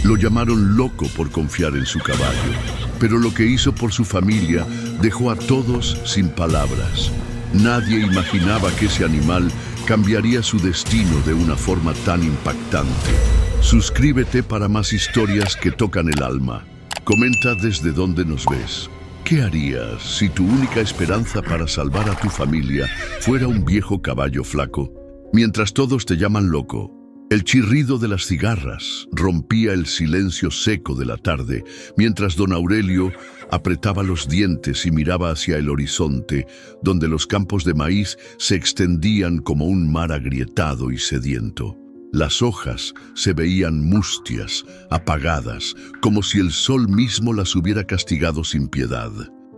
Lo llamaron loco por confiar en su caballo, pero lo que hizo por su familia dejó a todos sin palabras. Nadie imaginaba que ese animal cambiaría su destino de una forma tan impactante. Suscríbete para más historias que tocan el alma. Comenta desde dónde nos ves. ¿Qué harías si tu única esperanza para salvar a tu familia fuera un viejo caballo flaco? Mientras todos te llaman loco, el chirrido de las cigarras rompía el silencio seco de la tarde, mientras don Aurelio apretaba los dientes y miraba hacia el horizonte, donde los campos de maíz se extendían como un mar agrietado y sediento. Las hojas se veían mustias, apagadas, como si el sol mismo las hubiera castigado sin piedad.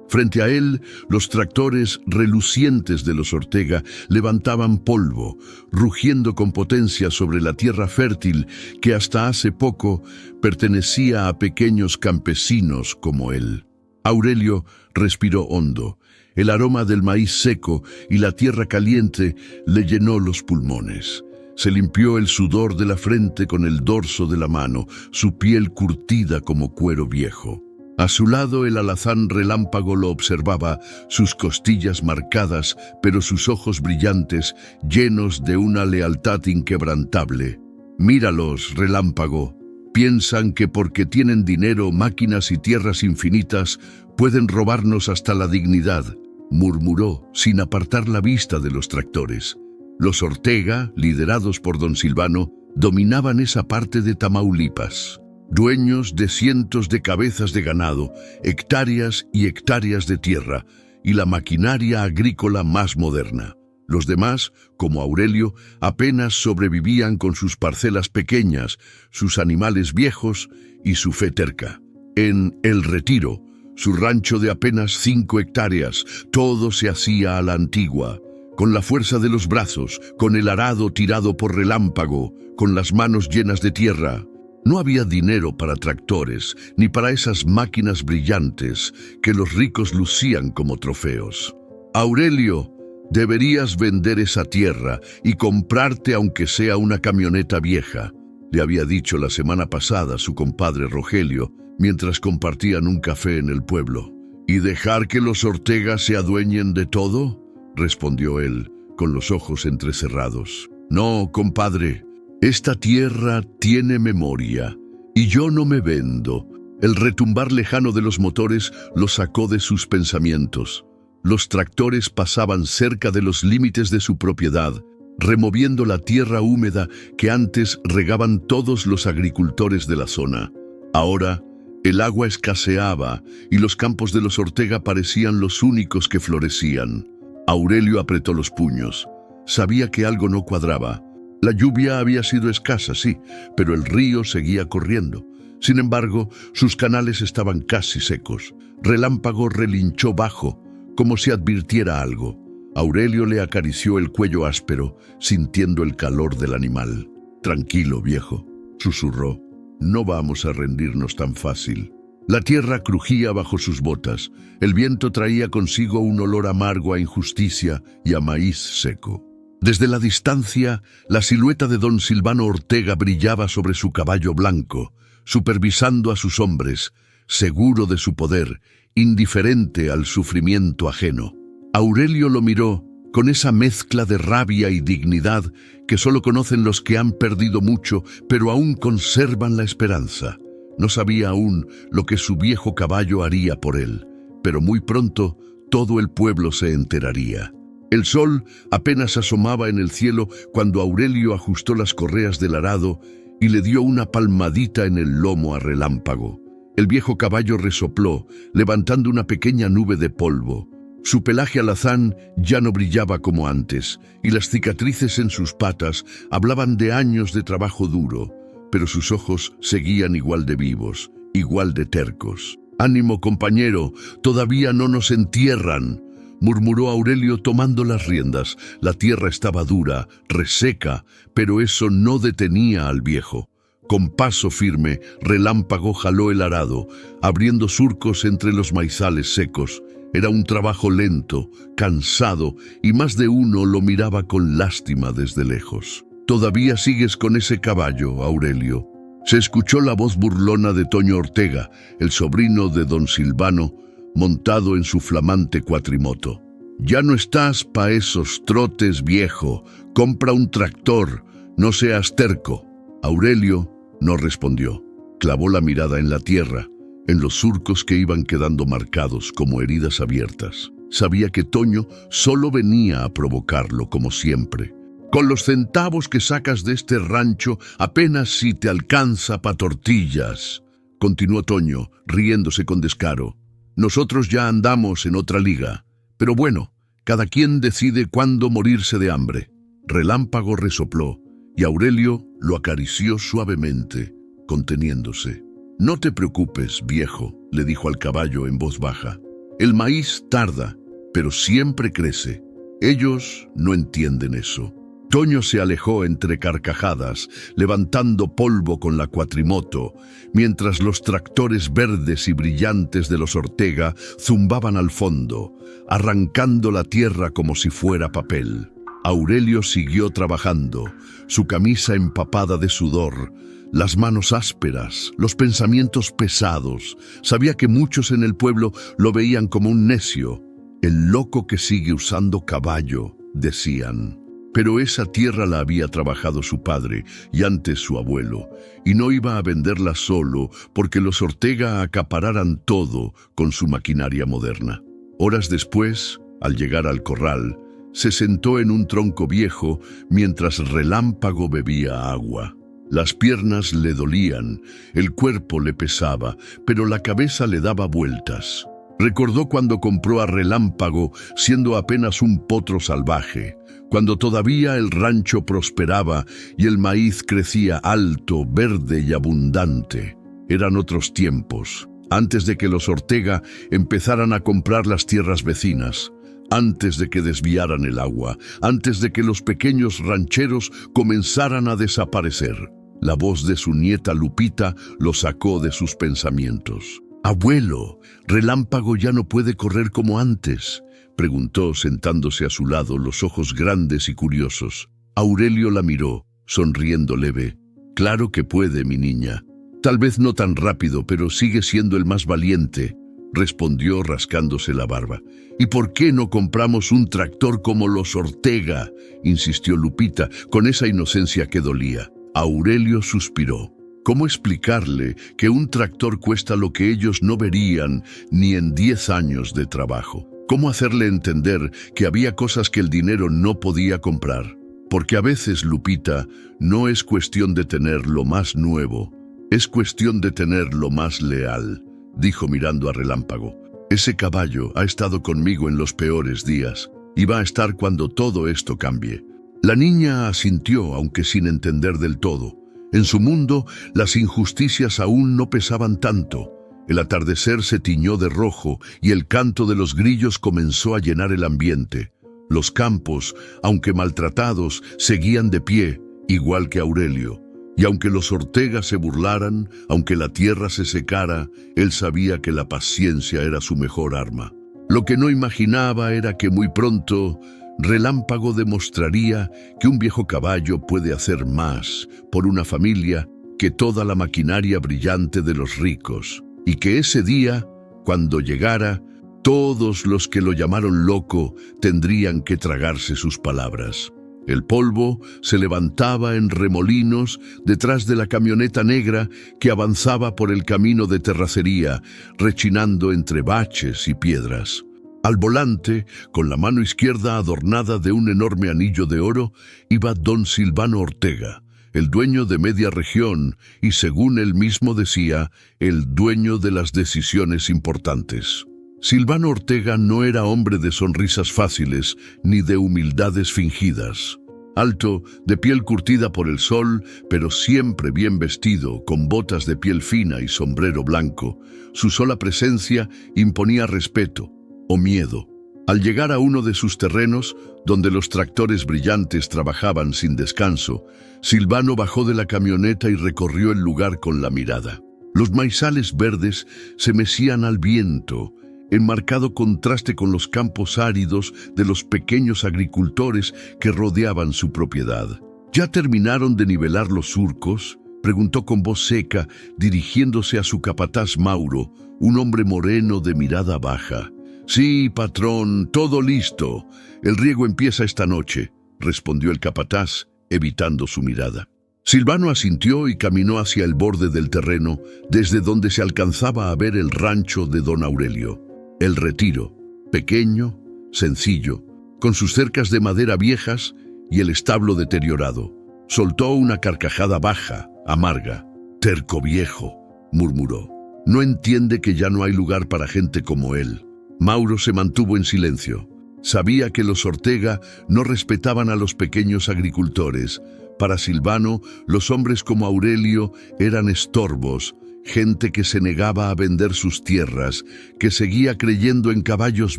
Frente a él, los tractores relucientes de los Ortega levantaban polvo, rugiendo con potencia sobre la tierra fértil que hasta hace poco pertenecía a pequeños campesinos como él. Aurelio respiró hondo. El aroma del maíz seco y la tierra caliente le llenó los pulmones. Se limpió el sudor de la frente con el dorso de la mano, su piel curtida como cuero viejo. A su lado el alazán Relámpago lo observaba, sus costillas marcadas, pero sus ojos brillantes, llenos de una lealtad inquebrantable. «Míralos, Relámpago. Piensan que porque tienen dinero, máquinas y tierras infinitas, pueden robarnos hasta la dignidad», murmuró, sin apartar la vista de los tractores. Los Ortega, liderados por don Silvano, dominaban esa parte de Tamaulipas. Dueños de cientos de cabezas de ganado, hectáreas y hectáreas de tierra, y la maquinaria agrícola más moderna. Los demás, como Aurelio, apenas sobrevivían con sus parcelas pequeñas, sus animales viejos y su fe terca. En El Retiro, su rancho de apenas 5 hectáreas, todo se hacía a la antigua, con la fuerza de los brazos, con el arado tirado por Relámpago, con las manos llenas de tierra. No había dinero para tractores, ni para esas máquinas brillantes que los ricos lucían como trofeos. «Aurelio, deberías vender esa tierra y comprarte aunque sea una camioneta vieja», le había dicho la semana pasada su compadre Rogelio, mientras compartían un café en el pueblo. «¿Y dejar que los Ortega se adueñen de todo?», respondió él, con los ojos entrecerrados. «No, compadre. Esta tierra tiene memoria, y yo no me vendo». El retumbar lejano de los motores lo sacó de sus pensamientos. Los tractores pasaban cerca de los límites de su propiedad, removiendo la tierra húmeda que antes regaban todos los agricultores de la zona. Ahora, el agua escaseaba y los campos de los Ortega parecían los únicos que florecían. Aurelio apretó los puños. Sabía que algo no cuadraba. La lluvia había sido escasa, sí, pero el río seguía corriendo. Sin embargo, sus canales estaban casi secos. Relámpago relinchó bajo, como si advirtiera algo. Aurelio le acarició el cuello áspero, sintiendo el calor del animal. «Tranquilo, viejo», susurró. «No vamos a rendirnos tan fácil». La tierra crujía bajo sus botas. El viento traía consigo un olor amargo a injusticia y a maíz seco. Desde la distancia, la silueta de don Silvano Ortega brillaba sobre su caballo blanco, supervisando a sus hombres, seguro de su poder, indiferente al sufrimiento ajeno. Aurelio lo miró con esa mezcla de rabia y dignidad que solo conocen los que han perdido mucho, pero aún conservan la esperanza. No sabía aún lo que su viejo caballo haría por él, pero muy pronto todo el pueblo se enteraría. El sol apenas asomaba en el cielo cuando Aurelio ajustó las correas del arado y le dio una palmadita en el lomo a Relámpago. El viejo caballo resopló, levantando una pequeña nube de polvo. Su pelaje alazán ya no brillaba como antes, y las cicatrices en sus patas hablaban de años de trabajo duro, pero sus ojos seguían igual de vivos, igual de tercos. «Ánimo, compañero, todavía no nos entierran», murmuró Aurelio tomando las riendas. La tierra estaba dura, reseca, pero eso no detenía al viejo. Con paso firme, Relámpago jaló el arado, abriendo surcos entre los maizales secos. Era un trabajo lento, cansado, y más de uno lo miraba con lástima desde lejos. «Todavía sigues con ese caballo, Aurelio». Se escuchó la voz burlona de Toño Ortega, el sobrino de don Silvano, montado en su flamante cuatrimoto. «Ya no estás pa' esos trotes, viejo. Compra un tractor, no seas terco». Aurelio no respondió. Clavó la mirada en la tierra, en los surcos que iban quedando marcados como heridas abiertas. Sabía que Toño solo venía a provocarlo, como siempre. «Con los centavos que sacas de este rancho, apenas si te alcanza pa' tortillas», continuó Toño, riéndose con descaro. «Nosotros ya andamos en otra liga. Pero bueno, cada quien decide cuándo morirse de hambre». Relámpago resopló y Aurelio lo acarició suavemente, conteniéndose. «No te preocupes, viejo», le dijo al caballo en voz baja. «El maíz tarda, pero siempre crece. Ellos no entienden eso». Toño se alejó entre carcajadas, levantando polvo con la cuatrimoto, mientras los tractores verdes y brillantes de los Ortega zumbaban al fondo, arrancando la tierra como si fuera papel. Aurelio siguió trabajando, su camisa empapada de sudor, las manos ásperas, los pensamientos pesados. Sabía que muchos en el pueblo lo veían como un necio. «El loco que sigue usando caballo», decían. Pero esa tierra la había trabajado su padre y antes su abuelo, y no iba a venderla solo porque los Ortega acapararan todo con su maquinaria moderna. Horas después, al llegar al corral, se sentó en un tronco viejo mientras Relámpago bebía agua. Las piernas le dolían, el cuerpo le pesaba, pero la cabeza le daba vueltas. Recordó cuando compró a Relámpago siendo apenas un potro salvaje, cuando todavía el rancho prosperaba y el maíz crecía alto, verde y abundante. Eran otros tiempos, antes de que los Ortega empezaran a comprar las tierras vecinas, antes de que desviaran el agua, antes de que los pequeños rancheros comenzaran a desaparecer. La voz de su nieta Lupita lo sacó de sus pensamientos. «Abuelo, Relámpago ya no puede correr como antes», preguntó sentándose a su lado, los ojos grandes y curiosos. Aurelio la miró, sonriendo leve. «Claro que puede, mi niña. Tal vez no tan rápido, pero sigue siendo el más valiente», respondió rascándose la barba. «¿Y por qué no compramos un tractor como los Ortega?», insistió Lupita, con esa inocencia que dolía. Aurelio suspiró. ¿Cómo explicarle que un tractor cuesta lo que ellos no verían ni en 10 años de trabajo? ¿Cómo hacerle entender que había cosas que el dinero no podía comprar? Porque a veces, Lupita, no es cuestión de tener lo más nuevo, es cuestión de tener lo más leal, dijo mirando a Relámpago. Ese caballo ha estado conmigo en los peores días y va a estar cuando todo esto cambie. La niña asintió, aunque sin entender del todo. En su mundo, las injusticias aún no pesaban tanto. El atardecer se tiñó de rojo y el canto de los grillos comenzó a llenar el ambiente. Los campos, aunque maltratados, seguían de pie, igual que Aurelio. Y aunque los Ortega se burlaran, aunque la tierra se secara, él sabía que la paciencia era su mejor arma. Lo que no imaginaba era que muy pronto Relámpago demostraría que un viejo caballo puede hacer más por una familia que toda la maquinaria brillante de los ricos, y que ese día, cuando llegara, todos los que lo llamaron loco tendrían que tragarse sus palabras. El polvo se levantaba en remolinos detrás de la camioneta negra que avanzaba por el camino de terracería, rechinando entre baches y piedras. Al volante, con la mano izquierda adornada de un enorme anillo de oro, iba don Silvano Ortega, el dueño de media región y, según él mismo decía, el dueño de las decisiones importantes. Silvano Ortega no era hombre de sonrisas fáciles ni de humildades fingidas. Alto, de piel curtida por el sol, pero siempre bien vestido, con botas de piel fina y sombrero blanco, su sola presencia imponía respeto o miedo. Al llegar a uno de sus terrenos, donde los tractores brillantes trabajaban sin descanso, Silvano bajó de la camioneta y recorrió el lugar con la mirada. Los maizales verdes se mecían al viento, en marcado contraste con los campos áridos de los pequeños agricultores que rodeaban su propiedad. Ya terminaron de nivelar los surcos preguntó con voz seca, dirigiéndose a su capataz Mauro, un hombre moreno de mirada baja. «Sí, patrón, todo listo. El riego empieza esta noche», respondió el capataz, evitando su mirada. Silvano asintió y caminó hacia el borde del terreno, desde donde se alcanzaba a ver el rancho de don Aurelio. El Retiro, pequeño, sencillo, con sus cercas de madera viejas y el establo deteriorado. Soltó una carcajada baja, amarga. «Terco viejo», murmuró. «No entiende que ya no hay lugar para gente como él». Mauro se mantuvo en silencio. Sabía que los Ortega no respetaban a los pequeños agricultores. Para Silvano, los hombres como Aurelio eran estorbos, gente que se negaba a vender sus tierras, que seguía creyendo en caballos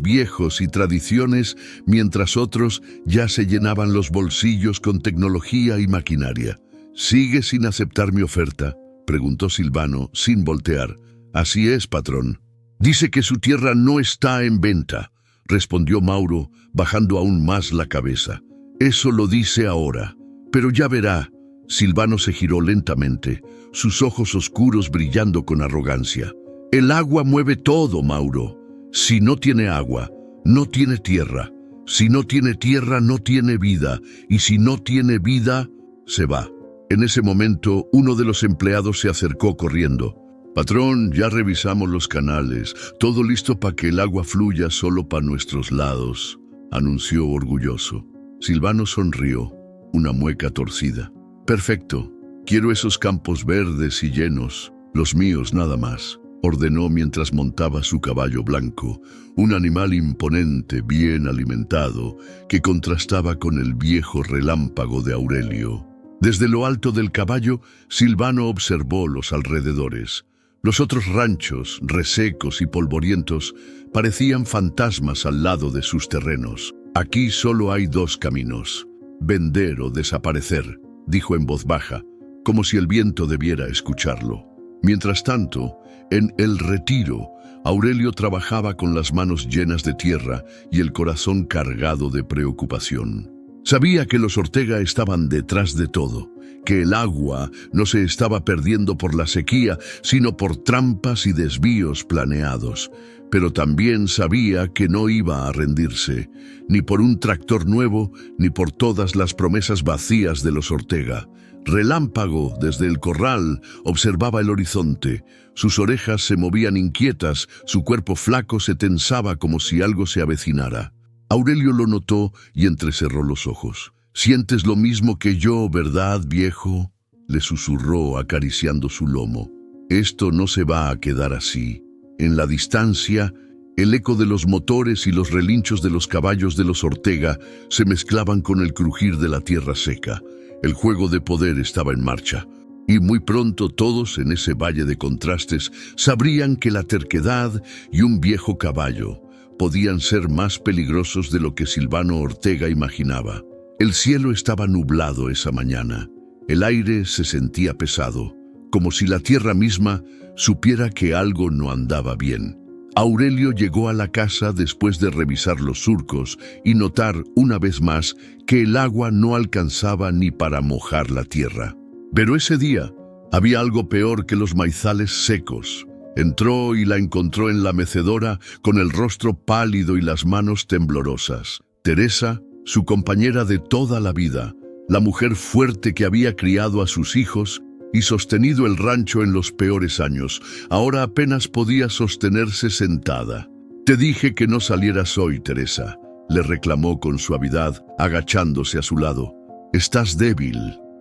viejos y tradiciones, mientras otros ya se llenaban los bolsillos con tecnología y maquinaria. «¿Sigue sin aceptar mi oferta?», preguntó Silvano, sin voltear. «Así es, patrón». «Dice que su tierra no está en venta», respondió Mauro, bajando aún más la cabeza. «Eso lo dice ahora. Pero ya verá». Silvano se giró lentamente, sus ojos oscuros brillando con arrogancia. «El agua mueve todo, Mauro. Si no tiene agua, no tiene tierra. Si no tiene tierra, no tiene vida. Y si no tiene vida, se va». En ese momento, uno de los empleados se acercó corriendo. «Patrón, ya revisamos los canales. Todo listo para que el agua fluya solo para nuestros lados», anunció orgulloso. Silvano sonrió, una mueca torcida. «Perfecto. Quiero esos campos verdes y llenos, los míos nada más», ordenó mientras montaba su caballo blanco, un animal imponente, bien alimentado, que contrastaba con el viejo relámpago de Aurelio. Desde lo alto del caballo, Silvano observó los alrededores. Los otros ranchos, resecos y polvorientos, parecían fantasmas al lado de sus terrenos. «Aquí solo hay dos caminos: vender o desaparecer», dijo en voz baja, como si el viento debiera escucharlo. Mientras tanto, en El Retiro, Aurelio trabajaba con las manos llenas de tierra y el corazón cargado de preocupación. Sabía que los Ortega estaban detrás de todo, que el agua no se estaba perdiendo por la sequía, sino por trampas y desvíos planeados. Pero también sabía que no iba a rendirse, ni por un tractor nuevo, ni por todas las promesas vacías de los Ortega. Relámpago, desde el corral, observaba el horizonte. Sus orejas se movían inquietas, su cuerpo flaco se tensaba como si algo se avecinara. Aurelio lo notó y entrecerró los ojos. «Sientes lo mismo que yo, ¿verdad, viejo?», le susurró acariciando su lomo. «Esto no se va a quedar así». En la distancia, el eco de los motores y los relinchos de los caballos de los Ortega se mezclaban con el crujir de la tierra seca. El juego de poder estaba en marcha. Y muy pronto todos en ese valle de contrastes sabrían que la terquedad y un viejo caballo podían ser más peligrosos de lo que Silvano Ortega imaginaba. El cielo estaba nublado esa mañana. El aire se sentía pesado, como si la tierra misma supiera que algo no andaba bien. Aurelio llegó a la casa después de revisar los surcos y notar una vez más que el agua no alcanzaba ni para mojar la tierra. Pero ese día había algo peor que los maizales secos. Entró y la encontró en la mecedora con el rostro pálido y las manos temblorosas. Teresa, su compañera de toda la vida, la mujer fuerte que había criado a sus hijos y sostenido el rancho en los peores años, ahora apenas podía sostenerse sentada. «Te dije que no salieras hoy, Teresa», le reclamó con suavidad, agachándose a su lado. «Estás débil».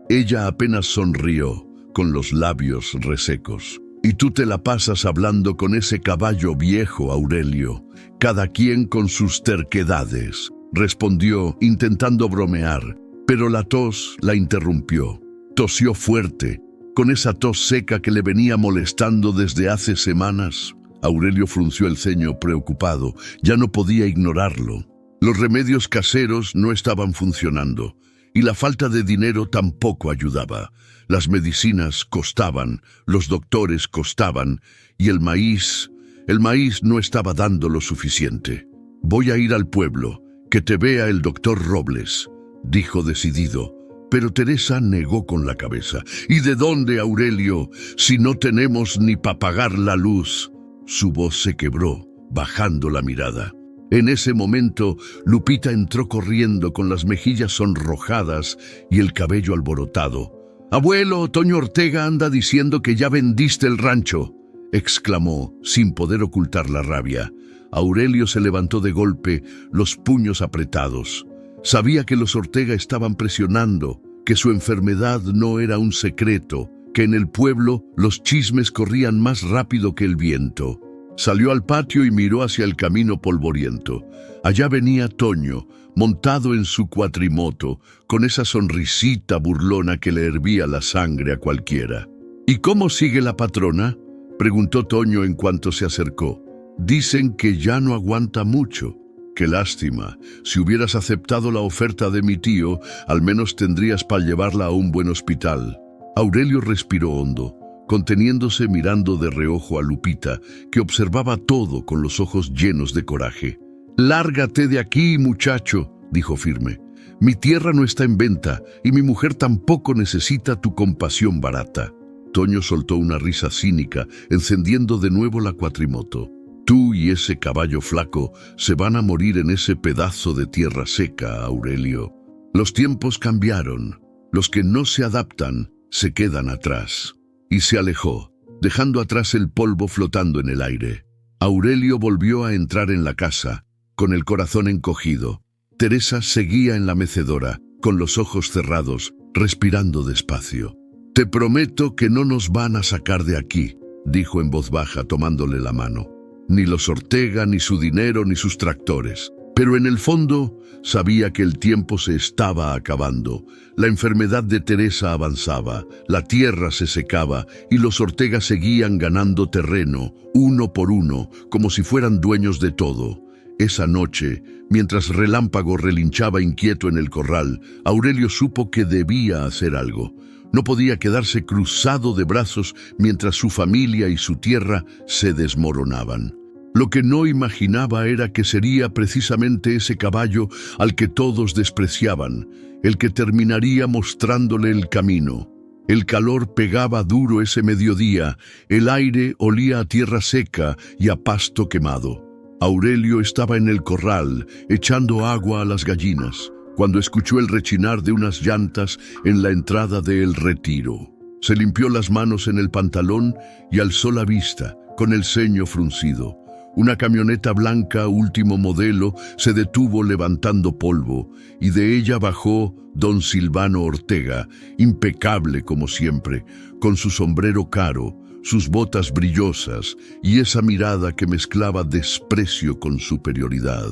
Ella apenas sonrió, con los labios resecos. «Y tú te la pasas hablando con ese caballo viejo, Aurelio, cada quien con sus terquedades», respondió, intentando bromear, pero la tos la interrumpió. Tosió fuerte, con esa tos seca que le venía molestando desde hace semanas. Aurelio frunció el ceño preocupado, ya no podía ignorarlo. Los remedios caseros no estaban funcionando, y la falta de dinero tampoco ayudaba. Las medicinas costaban, los doctores costaban, y el maíz no estaba dando lo suficiente. «Voy a ir al pueblo, que te vea el doctor Robles», dijo decidido. Pero Teresa negó con la cabeza. ¿Y de dónde, Aurelio, si no tenemos ni para pagar la luz? Su voz se quebró, bajando la mirada. En ese momento, Lupita entró corriendo con las mejillas sonrojadas y el cabello alborotado. «Abuelo, Toño Ortega anda diciendo que ya vendiste el rancho», exclamó, sin poder ocultar la rabia. Aurelio se levantó de golpe, los puños apretados. Sabía que los Ortega estaban presionando, que su enfermedad no era un secreto, que en el pueblo los chismes corrían más rápido que el viento. Salió al patio y miró hacia el camino polvoriento. Allá venía Toño, montado en su cuatrimoto, con esa sonrisita burlona que le hervía la sangre a cualquiera. «¿Y cómo sigue la patrona?», preguntó Toño en cuanto se acercó. «Dicen que ya no aguanta mucho». «Qué lástima. Si hubieras aceptado la oferta de mi tío, al menos tendrías para llevarla a un buen hospital». Aurelio respiró hondo, conteniéndose mirando de reojo a Lupita, que observaba todo con los ojos llenos de coraje. «Lárgate de aquí, muchacho», dijo firme. «Mi tierra no está en venta y mi mujer tampoco necesita tu compasión barata». Toño soltó una risa cínica, encendiendo de nuevo la cuatrimoto. «Tú y ese caballo flaco se van a morir en ese pedazo de tierra seca, Aurelio. Los tiempos cambiaron. Los que no se adaptan se quedan atrás». Y se alejó, dejando atrás el polvo flotando en el aire. Aurelio volvió a entrar en la casa, con el corazón encogido. Teresa seguía en la mecedora, con los ojos cerrados, respirando despacio. «Te prometo que no nos van a sacar de aquí», dijo en voz baja, tomándole la mano. «Ni los Ortega, ni su dinero, ni sus tractores». Pero en el fondo sabía que el tiempo se estaba acabando. La enfermedad de Teresa avanzaba, la tierra se secaba y los Ortega seguían ganando terreno, uno por uno, como si fueran dueños de todo. Esa noche, mientras Relámpago relinchaba inquieto en el corral, Aurelio supo que debía hacer algo. No podía quedarse cruzado de brazos mientras su familia y su tierra se desmoronaban. Lo que no imaginaba era que sería precisamente ese caballo al que todos despreciaban, el que terminaría mostrándole el camino. El calor pegaba duro ese mediodía, el aire olía a tierra seca y a pasto quemado. Aurelio estaba en el corral, echando agua a las gallinas, cuando escuchó el rechinar de unas llantas en la entrada de El Retiro. Se limpió las manos en el pantalón y alzó la vista, con el ceño fruncido. Una camioneta blanca último modelo se detuvo levantando polvo y de ella bajó don Silvano Ortega, impecable como siempre, con su sombrero caro, sus botas brillosas y esa mirada que mezclaba desprecio con superioridad.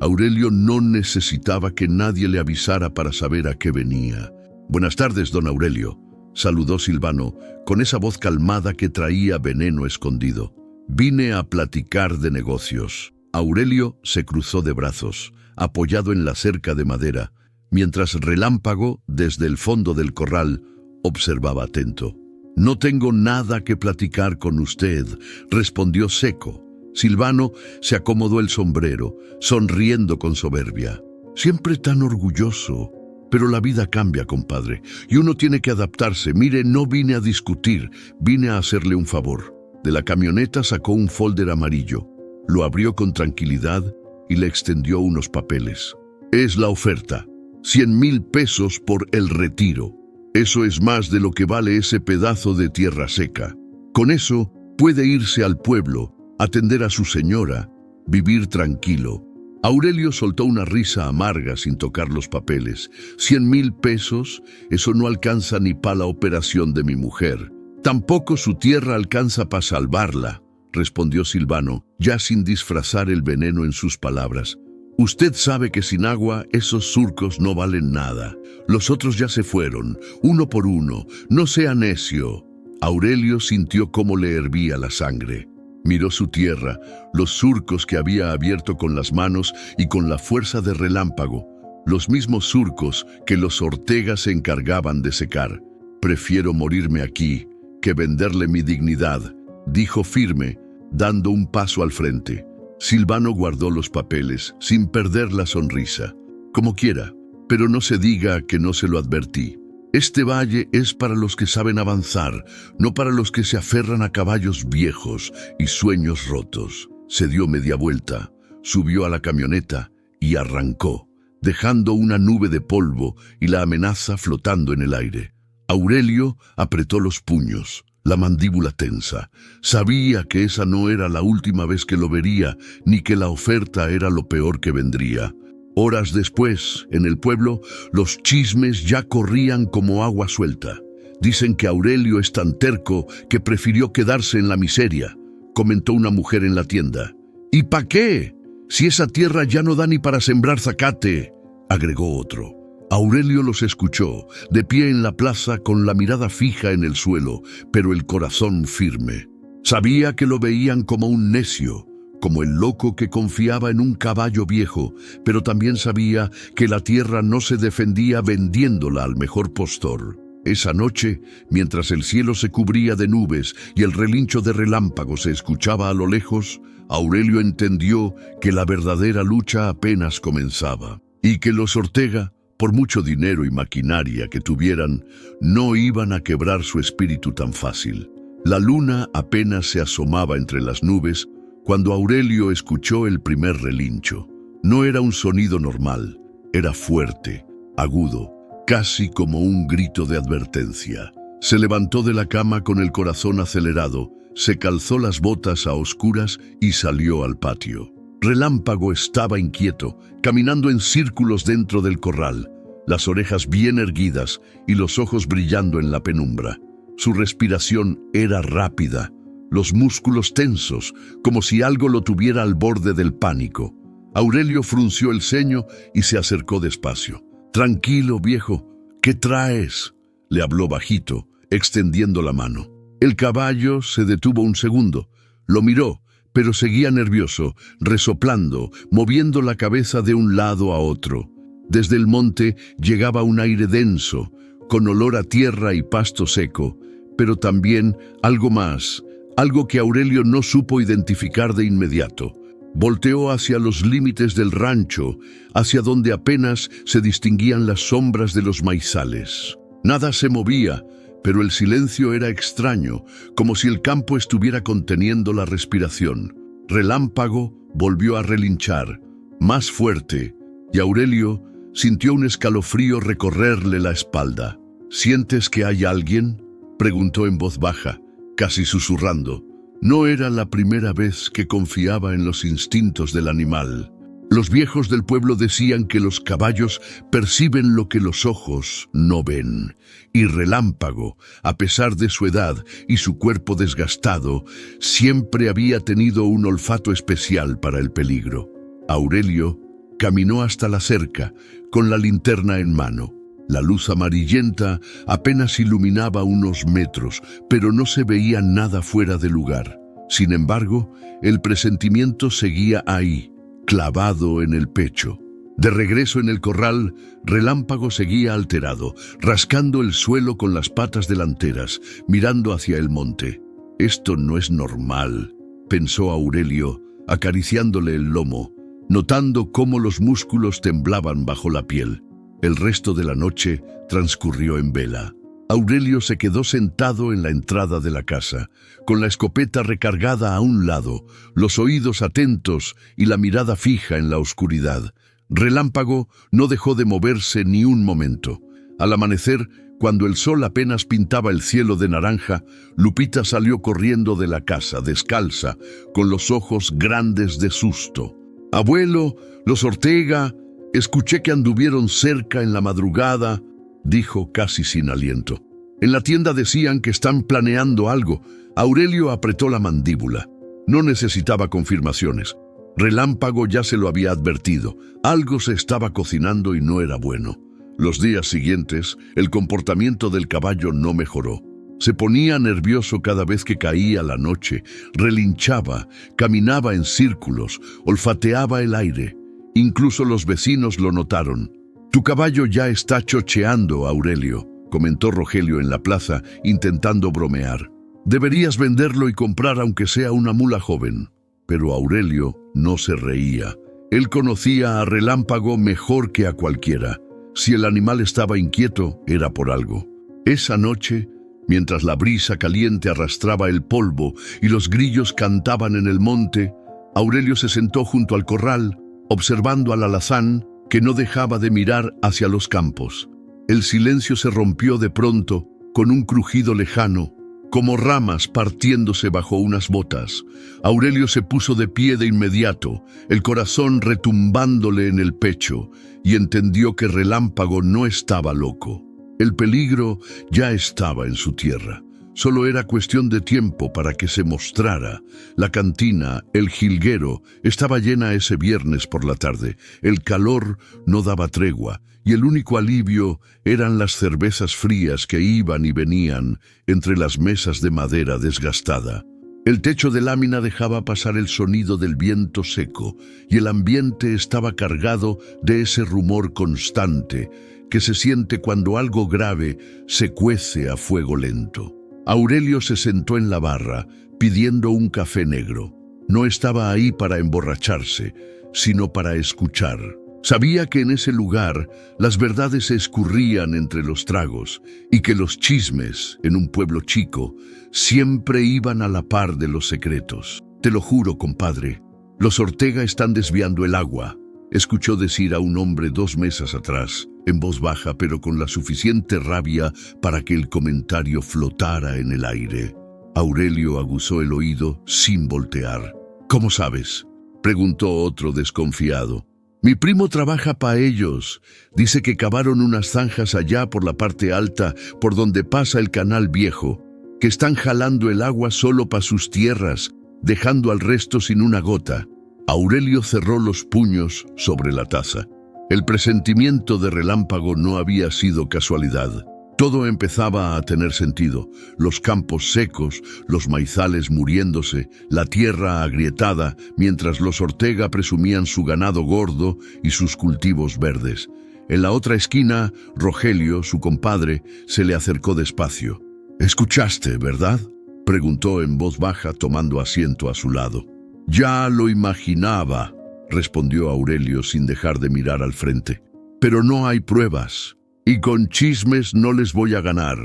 Aurelio no necesitaba que nadie le avisara para saber a qué venía. «Buenas tardes, don Aurelio», saludó Silvano, con esa voz calmada que traía veneno escondido. «Vine a platicar de negocios». Aurelio se cruzó de brazos, apoyado en la cerca de madera, mientras Relámpago, desde el fondo del corral, observaba atento. «No tengo nada que platicar con usted», respondió seco. Silvano se acomodó el sombrero, sonriendo con soberbia. «Siempre tan orgulloso. Pero la vida cambia, compadre, y uno tiene que adaptarse. Mire, no vine a discutir, vine a hacerle un favor». De la camioneta sacó un folder amarillo, lo abrió con tranquilidad y le extendió unos papeles. «Es la oferta, 100,000 pesos por El Retiro. Eso es más de lo que vale ese pedazo de tierra seca. Con eso puede irse al pueblo, atender a su señora, vivir tranquilo». Aurelio soltó una risa amarga sin tocar los papeles. 100,000 pesos, eso no alcanza ni para la operación de mi mujer. «Tampoco su tierra alcanza para salvarla», respondió Silvano, ya sin disfrazar el veneno en sus palabras. «Usted sabe que sin agua esos surcos no valen nada. Los otros ya se fueron, uno por uno. No sea necio». Aurelio sintió cómo le hervía la sangre. Miró su tierra, los surcos que había abierto con las manos y con la fuerza de Relámpago, los mismos surcos que los Ortega se encargaban de secar. «Prefiero morirme aquí que venderle mi dignidad», dijo firme, dando un paso al frente. Silvano guardó los papeles, sin perder la sonrisa. «Como quiera, pero no se diga que no se lo advertí. Este valle es para los que saben avanzar, no para los que se aferran a caballos viejos y sueños rotos. Se dio media vuelta, subió a la camioneta y arrancó, dejando una nube de polvo y la amenaza flotando en el aire. Aurelio apretó los puños, la mandíbula tensa. Sabía que esa no era la última vez que lo vería, ni que la oferta era lo peor que vendría. Horas después, en el pueblo, los chismes ya corrían como agua suelta. Dicen que Aurelio es tan terco que prefirió quedarse en la miseria, comentó una mujer en la tienda. ¿Y pa' qué? Si esa tierra ya no da ni para sembrar zacate, agregó otro. Aurelio los escuchó, de pie en la plaza con la mirada fija en el suelo, pero el corazón firme. Sabía que lo veían como un necio, como el loco que confiaba en un caballo viejo, pero también sabía que la tierra no se defendía vendiéndola al mejor postor. Esa noche, mientras el cielo se cubría de nubes y el relincho de relámpagos se escuchaba a lo lejos, Aurelio entendió que la verdadera lucha apenas comenzaba, y que los Ortega, por mucho dinero y maquinaria que tuvieran, no iban a quebrar su espíritu tan fácil. La luna apenas se asomaba entre las nubes cuando Aurelio escuchó el primer relincho. No era un sonido normal, era fuerte, agudo, casi como un grito de advertencia. Se levantó de la cama con el corazón acelerado, se calzó las botas a oscuras y salió al patio. Relámpago estaba inquieto, caminando en círculos dentro del corral, las orejas bien erguidas y los ojos brillando en la penumbra. Su respiración era rápida, los músculos tensos, como si algo lo tuviera al borde del pánico. Aurelio frunció el ceño y se acercó despacio. «Tranquilo, viejo, ¿qué traes?», le habló bajito, extendiendo la mano. El caballo se detuvo un segundo, lo miró, pero seguía nervioso, resoplando, moviendo la cabeza de un lado a otro. Desde el monte llegaba un aire denso, con olor a tierra y pasto seco, pero también algo más, algo que Aurelio no supo identificar de inmediato. Volteó hacia los límites del rancho, hacia donde apenas se distinguían las sombras de los maizales. Nada se movía, pero el silencio era extraño, como si el campo estuviera conteniendo la respiración. Relámpago volvió a relinchar, más fuerte, y Aurelio sintió un escalofrío recorrerle la espalda. «¿Sientes que hay alguien?», preguntó en voz baja, casi susurrando. No era la primera vez que confiaba en los instintos del animal. Los viejos del pueblo decían que los caballos perciben lo que los ojos no ven, y Relámpago, a pesar de su edad y su cuerpo desgastado, siempre había tenido un olfato especial para el peligro. Aurelio caminó hasta la cerca, con la linterna en mano. La luz amarillenta apenas iluminaba unos metros, pero no se veía nada fuera de lugar. Sin embargo, el presentimiento seguía ahí, clavado en el pecho. De regreso en el corral, Relámpago seguía alterado, rascando el suelo con las patas delanteras, mirando hacia el monte. «Esto no es normal», pensó Aurelio, acariciándole el lomo, notando cómo los músculos temblaban bajo la piel. El resto de la noche transcurrió en vela. Aurelio se quedó sentado en la entrada de la casa, con la escopeta recargada a un lado, los oídos atentos y la mirada fija en la oscuridad. Relámpago no dejó de moverse ni un momento. Al amanecer, cuando el sol apenas pintaba el cielo de naranja, Lupita salió corriendo de la casa, descalza, con los ojos grandes de susto. «Abuelo, los Ortega, escuché que anduvieron cerca en la madrugada», dijo casi sin aliento. «En la tienda decían que están planeando algo». Aurelio apretó la mandíbula. No necesitaba confirmaciones. Relámpago ya se lo había advertido. Algo se estaba cocinando y no era bueno. Los días siguientes, el comportamiento del caballo no mejoró. Se ponía nervioso cada vez que caía la noche, relinchaba, caminaba en círculos, olfateaba el aire. Incluso los vecinos lo notaron. «Tu caballo ya está chocheando, Aurelio», comentó Rogelio en la plaza, intentando bromear. «Deberías venderlo y comprar aunque sea una mula joven». Pero Aurelio no se reía. Él conocía a Relámpago mejor que a cualquiera. Si el animal estaba inquieto, era por algo. Esa noche, mientras la brisa caliente arrastraba el polvo y los grillos cantaban en el monte, Aurelio se sentó junto al corral, observando al alazán que no dejaba de mirar hacia los campos. El silencio se rompió de pronto con un crujido lejano, como ramas partiéndose bajo unas botas. Aurelio se puso de pie de inmediato, el corazón retumbándole en el pecho, y entendió que Relámpago no estaba loco. El peligro ya estaba en su tierra. Solo era cuestión de tiempo para que se mostrara. La cantina, el jilguero, estaba llena ese viernes por la tarde. El calor no daba tregua, y el único alivio eran las cervezas frías que iban y venían entre las mesas de madera desgastada. El techo de lámina dejaba pasar el sonido del viento seco, y el ambiente estaba cargado de ese rumor constante que se siente cuando algo grave se cuece a fuego lento. Aurelio se sentó en la barra, pidiendo un café negro. No estaba ahí para emborracharse, sino para escuchar. Sabía que en ese lugar las verdades se escurrían entre los tragos y que los chismes, en un pueblo chico, siempre iban a la par de los secretos. «Te lo juro, compadre, los Ortega están desviando el agua», escuchó decir a un hombre 2 mesas atrás, en voz baja pero con la suficiente rabia para que el comentario flotara en el aire. Aurelio aguzó el oído sin voltear. «¿Cómo sabes?», preguntó otro desconfiado. «Mi primo trabaja para ellos. Dice que cavaron unas zanjas allá por la parte alta, por donde pasa el canal viejo, que están jalando el agua solo para sus tierras, dejando al resto sin una gota». Aurelio cerró los puños sobre la taza. El presentimiento de Relámpago no había sido casualidad. Todo empezaba a tener sentido. Los campos secos, los maizales muriéndose, la tierra agrietada, mientras los Ortega presumían su ganado gordo y sus cultivos verdes. En la otra esquina, Rogelio, su compadre, se le acercó despacio. «¿Escuchaste, verdad?», preguntó en voz baja, tomando asiento a su lado. «Ya lo imaginaba», respondió Aurelio sin dejar de mirar al frente. «Pero no hay pruebas. Y con chismes no les voy a ganar».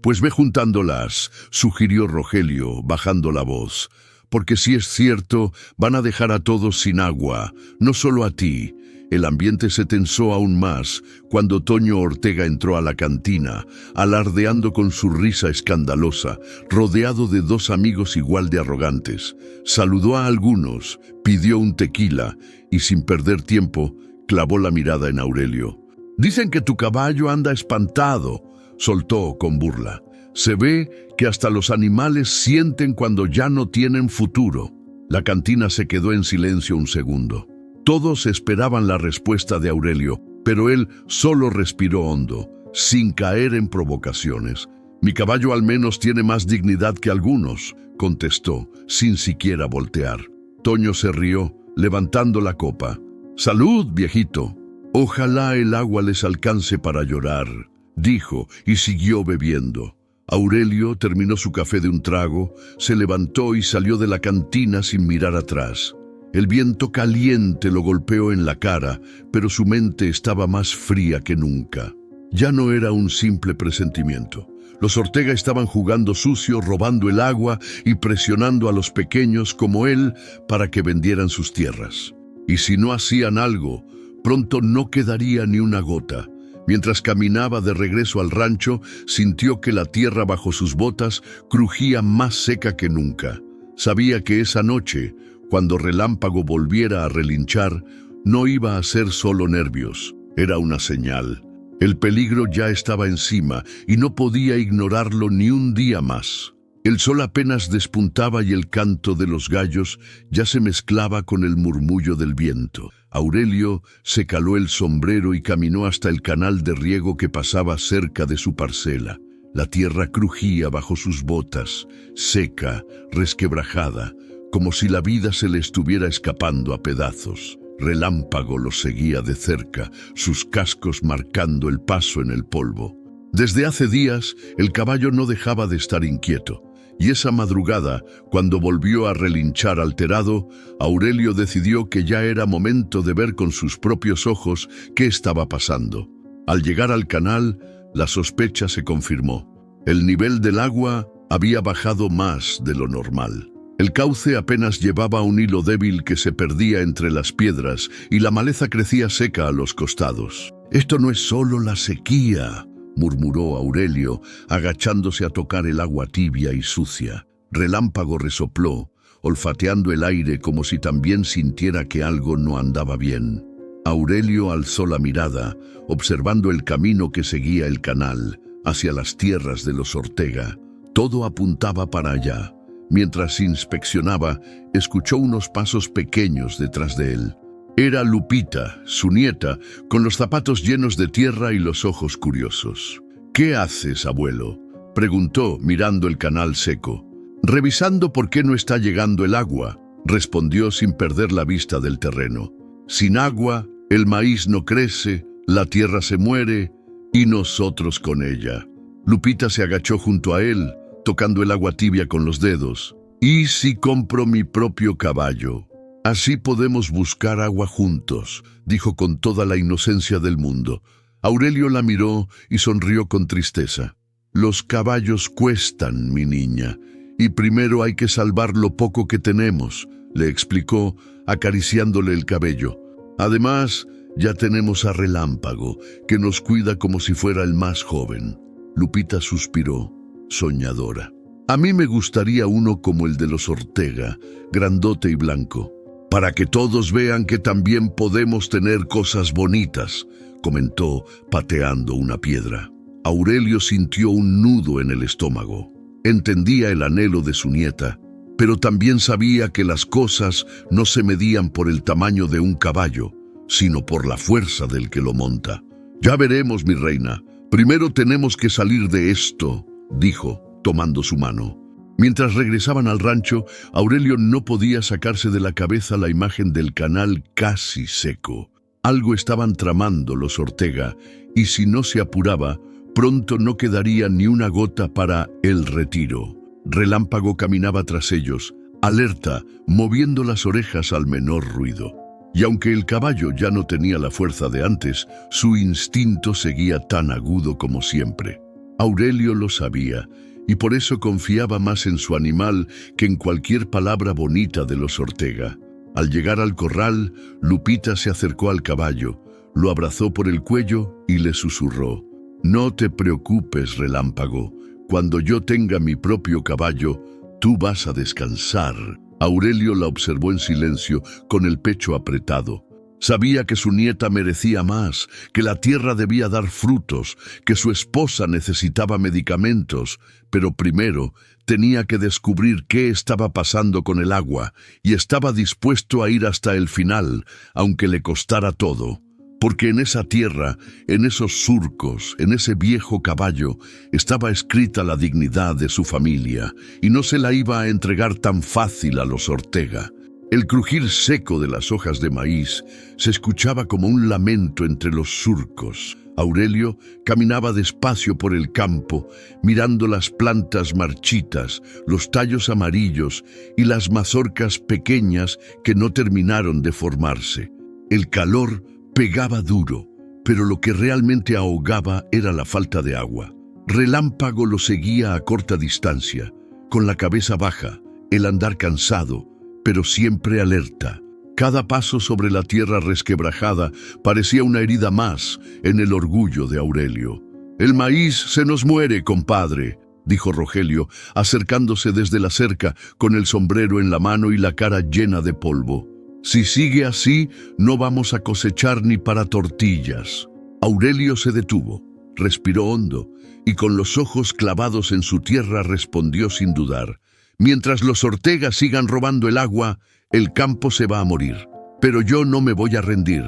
«Pues ve juntándolas», sugirió Rogelio, bajando la voz. «Porque si es cierto, van a dejar a todos sin agua, no solo a ti». El ambiente se tensó aún más cuando Toño Ortega entró a la cantina, alardeando con su risa escandalosa, rodeado de 2 amigos igual de arrogantes. Saludó a algunos, pidió un tequila y sin perder tiempo, clavó la mirada en Aurelio. «Dicen que tu caballo anda espantado», soltó con burla. «Se ve que hasta los animales sienten cuando ya no tienen futuro». La cantina se quedó en silencio un segundo. Todos esperaban la respuesta de Aurelio, pero él solo respiró hondo, sin caer en provocaciones. «Mi caballo al menos tiene más dignidad que algunos», contestó, sin siquiera voltear. Toño se rió, levantando la copa. «Salud, viejito». «Ojalá el agua les alcance para llorar», dijo, y siguió bebiendo. Aurelio terminó su café de un trago, se levantó y salió de la cantina sin mirar atrás. El viento caliente lo golpeó en la cara, pero su mente estaba más fría que nunca. Ya no era un simple presentimiento. Los Ortega estaban jugando sucio, robando el agua y presionando a los pequeños como él para que vendieran sus tierras. Y si no hacían algo, pronto no quedaría ni una gota. Mientras caminaba de regreso al rancho, sintió que la tierra bajo sus botas crujía más seca que nunca. Sabía que esa noche, cuando Relámpago volviera a relinchar, no iba a ser solo nervios, era una señal. El peligro ya estaba encima y no podía ignorarlo ni un día más. El sol apenas despuntaba y el canto de los gallos ya se mezclaba con el murmullo del viento. Aurelio se caló el sombrero y caminó hasta el canal de riego que pasaba cerca de su parcela. La tierra crujía bajo sus botas, seca, resquebrajada, como si la vida se le estuviera escapando a pedazos. Relámpago lo seguía de cerca, sus cascos marcando el paso en el polvo. Desde hace días, el caballo no dejaba de estar inquieto, y esa madrugada, cuando volvió a relinchar alterado, Aurelio decidió que ya era momento de ver con sus propios ojos qué estaba pasando. Al llegar al canal, la sospecha se confirmó. El nivel del agua había bajado más de lo normal. El cauce apenas llevaba un hilo débil que se perdía entre las piedras y la maleza crecía seca a los costados. «Esto no es solo la sequía», murmuró Aurelio, agachándose a tocar el agua tibia y sucia. Relámpago resopló, olfateando el aire como si también sintiera que algo no andaba bien. Aurelio alzó la mirada, observando el camino que seguía el canal, hacia las tierras de los Ortega. Todo apuntaba para allá. Mientras inspeccionaba, escuchó unos pasos pequeños detrás de él. Era Lupita, su nieta, con los zapatos llenos de tierra y los ojos curiosos. «¿Qué haces, abuelo?», preguntó, mirando el canal seco. «Revisando por qué no está llegando el agua», respondió sin perder la vista del terreno. «Sin agua, el maíz no crece, la tierra se muere, y nosotros con ella». Lupita se agachó junto a él, tocando el agua tibia con los dedos. «¿Y si compro mi propio caballo? Así podemos buscar agua juntos», dijo con toda la inocencia del mundo. Aurelio la miró y sonrió con tristeza. «Los caballos cuestan, mi niña, y primero hay que salvar lo poco que tenemos», le explicó, acariciándole el cabello. «Además, ya tenemos a Relámpago, que nos cuida como si fuera el más joven». Lupita suspiró, soñadora. «A mí me gustaría uno como el de los Ortega, grandote y blanco, para que todos vean que también podemos tener cosas bonitas», comentó, pateando una piedra. Aurelio sintió un nudo en el estómago. Entendía el anhelo de su nieta, pero también sabía que las cosas no se medían por el tamaño de un caballo, sino por la fuerza del que lo monta. «Ya veremos, mi reina. Primero tenemos que salir de esto», dijo, tomando su mano. Mientras regresaban al rancho, Aurelio no podía sacarse de la cabeza la imagen del canal casi seco. Algo estaban tramando los Ortega, y si no se apuraba, pronto no quedaría ni una gota para el retiro. Relámpago caminaba tras ellos, alerta, moviendo las orejas al menor ruido. Y aunque el caballo ya no tenía la fuerza de antes, su instinto seguía tan agudo como siempre. Aurelio lo sabía, y por eso confiaba más en su animal que en cualquier palabra bonita de los Ortega. Al llegar al corral, Lupita se acercó al caballo, lo abrazó por el cuello y le susurró: «No te preocupes, Relámpago. Cuando yo tenga mi propio caballo, tú vas a descansar». Aurelio la observó en silencio, con el pecho apretado. Sabía que su nieta merecía más, que la tierra debía dar frutos, que su esposa necesitaba medicamentos, pero primero tenía que descubrir qué estaba pasando con el agua, y estaba dispuesto a ir hasta el final, aunque le costara todo. Porque en esa tierra, en esos surcos, en ese viejo caballo, estaba escrita la dignidad de su familia, y no se la iba a entregar tan fácil a los Ortega. El crujir seco de las hojas de maíz se escuchaba como un lamento entre los surcos. Aurelio caminaba despacio por el campo, mirando las plantas marchitas, los tallos amarillos y las mazorcas pequeñas que no terminaron de formarse. El calor pegaba duro, pero lo que realmente ahogaba era la falta de agua. Relámpago lo seguía a corta distancia, con la cabeza baja, el andar cansado, pero siempre alerta. Cada paso sobre la tierra resquebrajada parecía una herida más en el orgullo de Aurelio. «El maíz se nos muere, compadre», dijo Rogelio, acercándose desde la cerca con el sombrero en la mano y la cara llena de polvo. «Si sigue así, no vamos a cosechar ni para tortillas». Aurelio se detuvo, respiró hondo y con los ojos clavados en su tierra respondió sin dudar: «Mientras los Ortega sigan robando el agua, el campo se va a morir. Pero yo no me voy a rendir».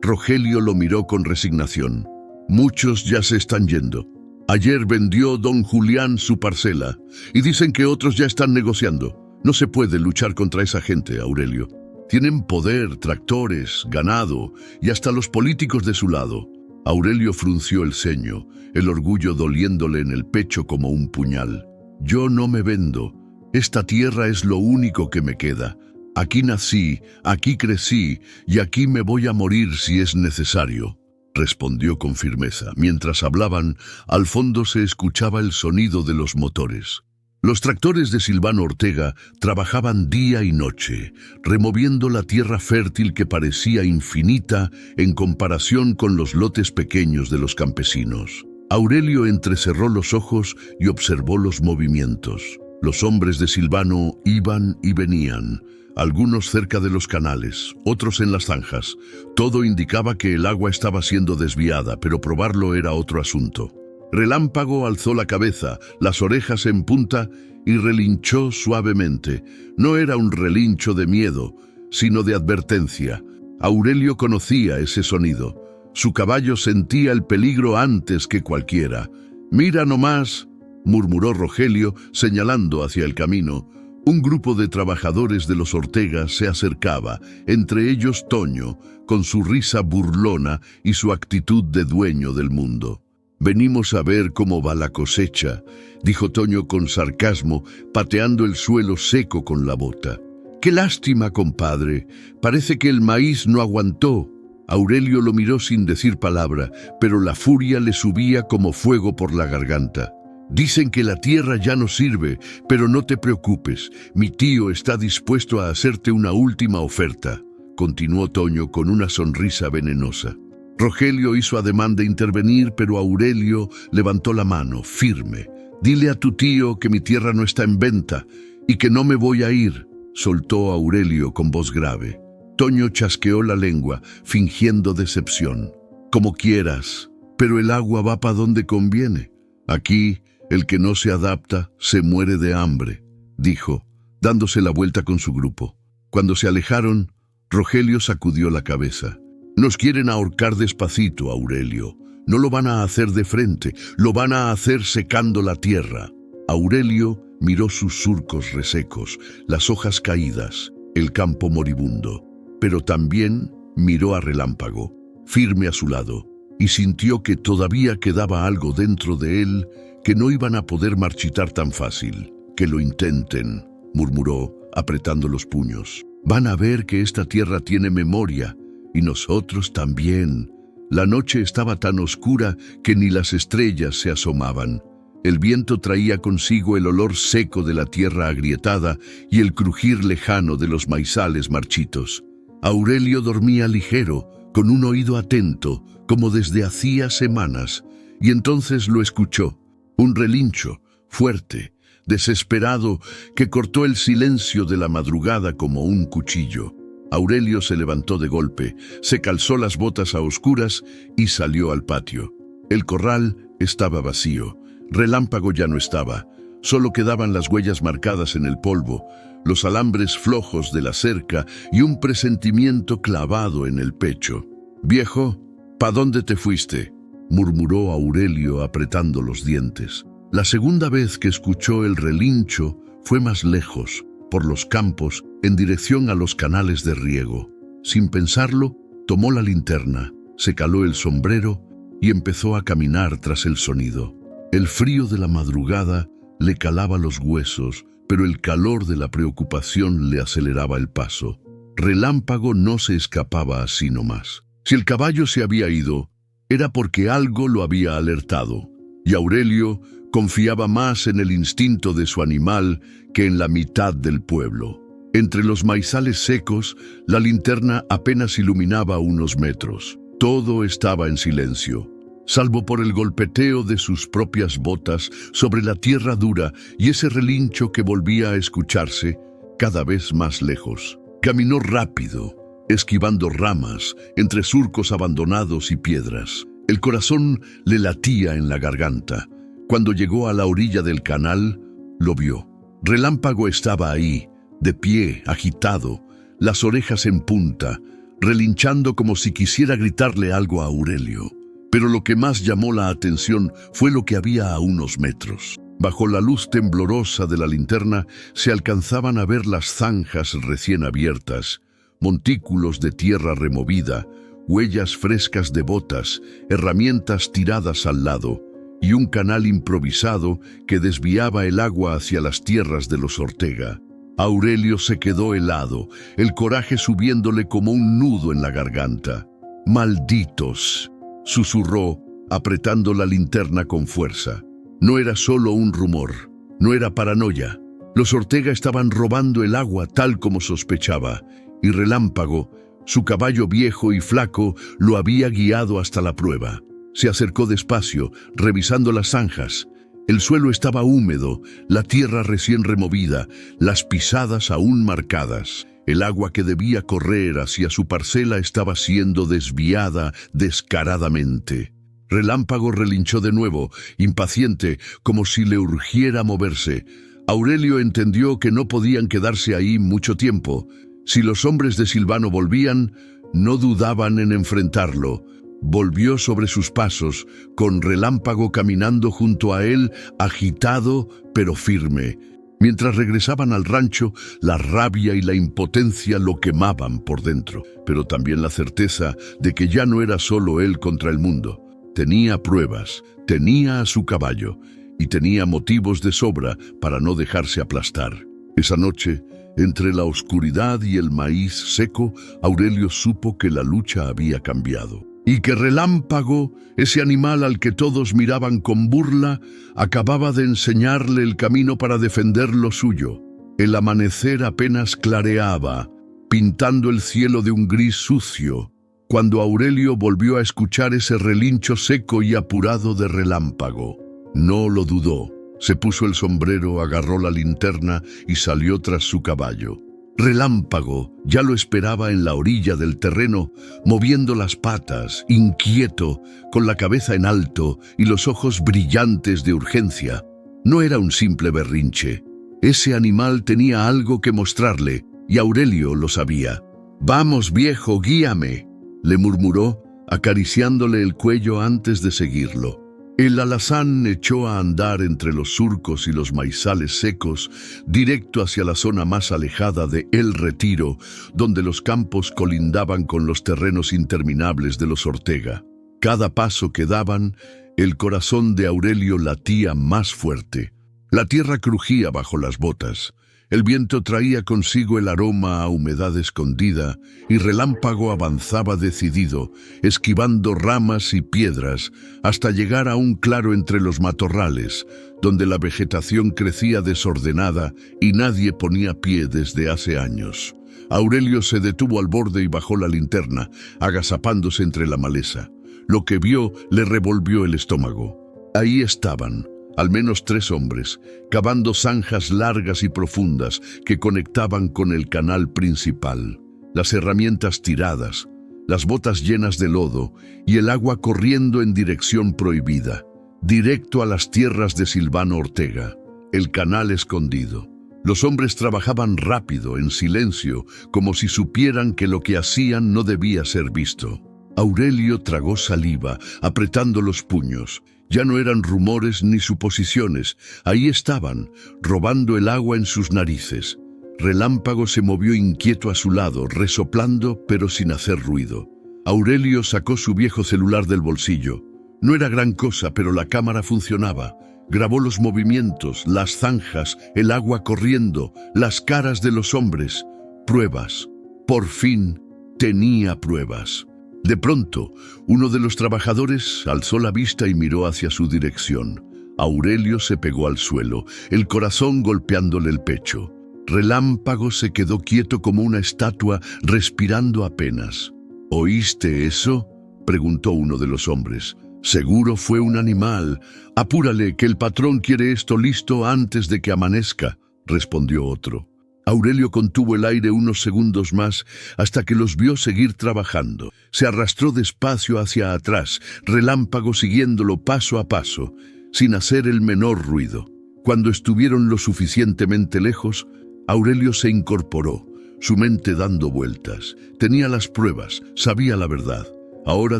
Rogelio lo miró con resignación. «Muchos ya se están yendo. Ayer vendió don Julián su parcela y dicen que otros ya están negociando. No se puede luchar contra esa gente, Aurelio. Tienen poder, tractores, ganado y hasta los políticos de su lado». Aurelio frunció el ceño, el orgullo doliéndole en el pecho como un puñal. «Yo no me vendo. Esta tierra es lo único que me queda. Aquí nací, aquí crecí y aquí me voy a morir si es necesario». respondió con firmeza. Mientras hablaban, al fondo se escuchaba el sonido de los motores. Los tractores de Silvano Ortega trabajaban día y noche, removiendo la tierra fértil que parecía infinita en comparación con los lotes pequeños de los campesinos. Aurelio entrecerró los ojos y observó los movimientos. Los hombres de Silvano iban y venían, algunos cerca de los canales, otros en las zanjas. Todo indicaba que el agua estaba siendo desviada, pero probarlo era otro asunto. Relámpago alzó la cabeza, las orejas en punta y relinchó suavemente. No era un relincho de miedo, sino de advertencia. Aurelio conocía ese sonido. Su caballo sentía el peligro antes que cualquiera. «Mira nomás», murmuró Rogelio, señalando hacia el camino. Un grupo de trabajadores de los Ortega se acercaba, entre ellos Toño, con su risa burlona y su actitud de dueño del mundo. «Venimos a ver cómo va la cosecha», dijo Toño con sarcasmo, pateando el suelo seco con la bota. «Qué lástima, compadre. Parece que el maíz no aguantó». Aurelio lo miró sin decir palabra, pero la furia le subía como fuego por la garganta. «Dicen que la tierra ya no sirve, pero no te preocupes. Mi tío está dispuesto a hacerte una última oferta», continuó Toño con una sonrisa venenosa. Rogelio hizo ademán de intervenir, pero Aurelio levantó la mano, firme. «Dile a tu tío que mi tierra no está en venta y que no me voy a ir», soltó Aurelio con voz grave. Toño chasqueó la lengua, fingiendo decepción. «Como quieras, pero el agua va para donde conviene. Aquí, el que no se adapta se muere de hambre», dijo, dándose la vuelta con su grupo. Cuando se alejaron, Rogelio sacudió la cabeza. «Nos quieren ahorcar despacito, Aurelio. No lo van a hacer de frente, lo van a hacer secando la tierra». Aurelio miró sus surcos resecos, las hojas caídas, el campo moribundo. Pero también miró a Relámpago, firme a su lado, y sintió que todavía quedaba algo dentro de él que no iban a poder marchitar tan fácil. «Que lo intenten», murmuró, apretando los puños. «Van a ver que esta tierra tiene memoria. Y nosotros también». La noche estaba tan oscura que ni las estrellas se asomaban. El viento traía consigo el olor seco de la tierra agrietada y el crujir lejano de los maizales marchitos. Aurelio dormía ligero, con un oído atento, como desde hacía semanas, y entonces lo escuchó. Un relincho, fuerte, desesperado, que cortó el silencio de la madrugada como un cuchillo. Aurelio se levantó de golpe, se calzó las botas a oscuras y salió al patio. El corral estaba vacío. Relámpago ya no estaba. Solo quedaban las huellas marcadas en el polvo, los alambres flojos de la cerca y un presentimiento clavado en el pecho. «Viejo, ¿pa dónde te fuiste?», murmuró Aurelio apretando los dientes. La segunda vez que escuchó el relincho fue más lejos, por los campos, en dirección a los canales de riego. Sin pensarlo, tomó la linterna, se caló el sombrero y empezó a caminar tras el sonido. El frío de la madrugada le calaba los huesos, pero el calor de la preocupación le aceleraba el paso. Relámpago no se escapaba así nomás. Si el caballo se había ido, era porque algo lo había alertado, y Aurelio confiaba más en el instinto de su animal que en la mitad del pueblo. Entre los maizales secos, la linterna apenas iluminaba unos metros. Todo estaba en silencio, salvo por el golpeteo de sus propias botas sobre la tierra dura y ese relincho que volvía a escucharse cada vez más lejos. Caminó rápido, esquivando ramas entre surcos abandonados y piedras. El corazón le latía en la garganta. Cuando llegó a la orilla del canal, lo vio. Relámpago estaba ahí, de pie, agitado, las orejas en punta, relinchando como si quisiera gritarle algo a Aurelio. Pero lo que más llamó la atención fue lo que había a unos metros. Bajo la luz temblorosa de la linterna se alcanzaban a ver las zanjas recién abiertas, montículos de tierra removida, huellas frescas de botas, herramientas tiradas al lado, y un canal improvisado que desviaba el agua hacia las tierras de los Ortega. Aurelio se quedó helado, el coraje subiéndole como un nudo en la garganta. «Malditos», susurró, apretando la linterna con fuerza. No era solo un rumor, no era paranoia. Los Ortega estaban robando el agua tal como sospechaba, y Relámpago, su caballo viejo y flaco, lo había guiado hasta la prueba. Se acercó despacio, revisando las zanjas. El suelo estaba húmedo, la tierra recién removida, las pisadas aún marcadas. El agua que debía correr hacia su parcela estaba siendo desviada descaradamente. Relámpago relinchó de nuevo, impaciente, como si le urgiera moverse. Aurelio entendió que no podían quedarse ahí mucho tiempo. Si los hombres de Silvano volvían, no dudaban en enfrentarlo. Volvió sobre sus pasos, con Relámpago caminando junto a él, agitado pero firme. Mientras regresaban al rancho, la rabia y la impotencia lo quemaban por dentro, pero también la certeza de que ya no era solo él contra el mundo. Tenía pruebas, tenía a su caballo, y tenía motivos de sobra para no dejarse aplastar. Esa noche, entre la oscuridad y el maíz seco, Aurelio supo que la lucha había cambiado. Y que Relámpago, ese animal al que todos miraban con burla, acababa de enseñarle el camino para defender lo suyo. El amanecer apenas clareaba, pintando el cielo de un gris sucio, cuando Aurelio volvió a escuchar ese relincho seco y apurado de Relámpago. No lo dudó. Se puso el sombrero, agarró la linterna y salió tras su caballo. Relámpago ya lo esperaba en la orilla del terreno, moviendo las patas, inquieto, con la cabeza en alto y los ojos brillantes de urgencia. No era un simple berrinche. Ese animal tenía algo que mostrarle, y Aurelio lo sabía. «Vamos, viejo, guíame», le murmuró, acariciándole el cuello antes de seguirlo. El alazán echó a andar entre los surcos y los maizales secos, directo hacia la zona más alejada de El Retiro, donde los campos colindaban con los terrenos interminables de los Ortega. Cada paso que daban, el corazón de Aurelio latía más fuerte. La tierra crujía bajo las botas. El viento traía consigo el aroma a humedad escondida y Relámpago avanzaba decidido, esquivando ramas y piedras, hasta llegar a un claro entre los matorrales, donde la vegetación crecía desordenada y nadie ponía pie desde hace años. Aurelio se detuvo al borde y bajó la linterna, agazapándose entre la maleza. Lo que vio le revolvió el estómago. Ahí estaban, al menos 3 hombres, cavando zanjas largas y profundas que conectaban con el canal principal. Las herramientas tiradas, las botas llenas de lodo y el agua corriendo en dirección prohibida, directo a las tierras de Silvano Ortega, el canal escondido. Los hombres trabajaban rápido, en silencio, como si supieran que lo que hacían no debía ser visto. Aurelio tragó saliva, apretando los puños. Ya no eran rumores ni suposiciones, ahí estaban, robando el agua en sus narices. Relámpago se movió inquieto a su lado, resoplando pero sin hacer ruido. Aurelio sacó su viejo celular del bolsillo. No era gran cosa, pero la cámara funcionaba. Grabó los movimientos, las zanjas, el agua corriendo, las caras de los hombres. Pruebas. Por fin tenía pruebas. De pronto, uno de los trabajadores alzó la vista y miró hacia su dirección. Aurelio se pegó al suelo, el corazón golpeándole el pecho. Relámpago se quedó quieto como una estatua, respirando apenas. «¿Oíste eso?», preguntó uno de los hombres. «Seguro fue un animal. Apúrale, que el patrón quiere esto listo antes de que amanezca», respondió otro. Aurelio contuvo el aire unos segundos más hasta que los vio seguir trabajando. Se arrastró despacio hacia atrás, Relámpago siguiéndolo paso a paso, sin hacer el menor ruido. Cuando estuvieron lo suficientemente lejos, Aurelio se incorporó, su mente dando vueltas. Tenía las pruebas, sabía la verdad. Ahora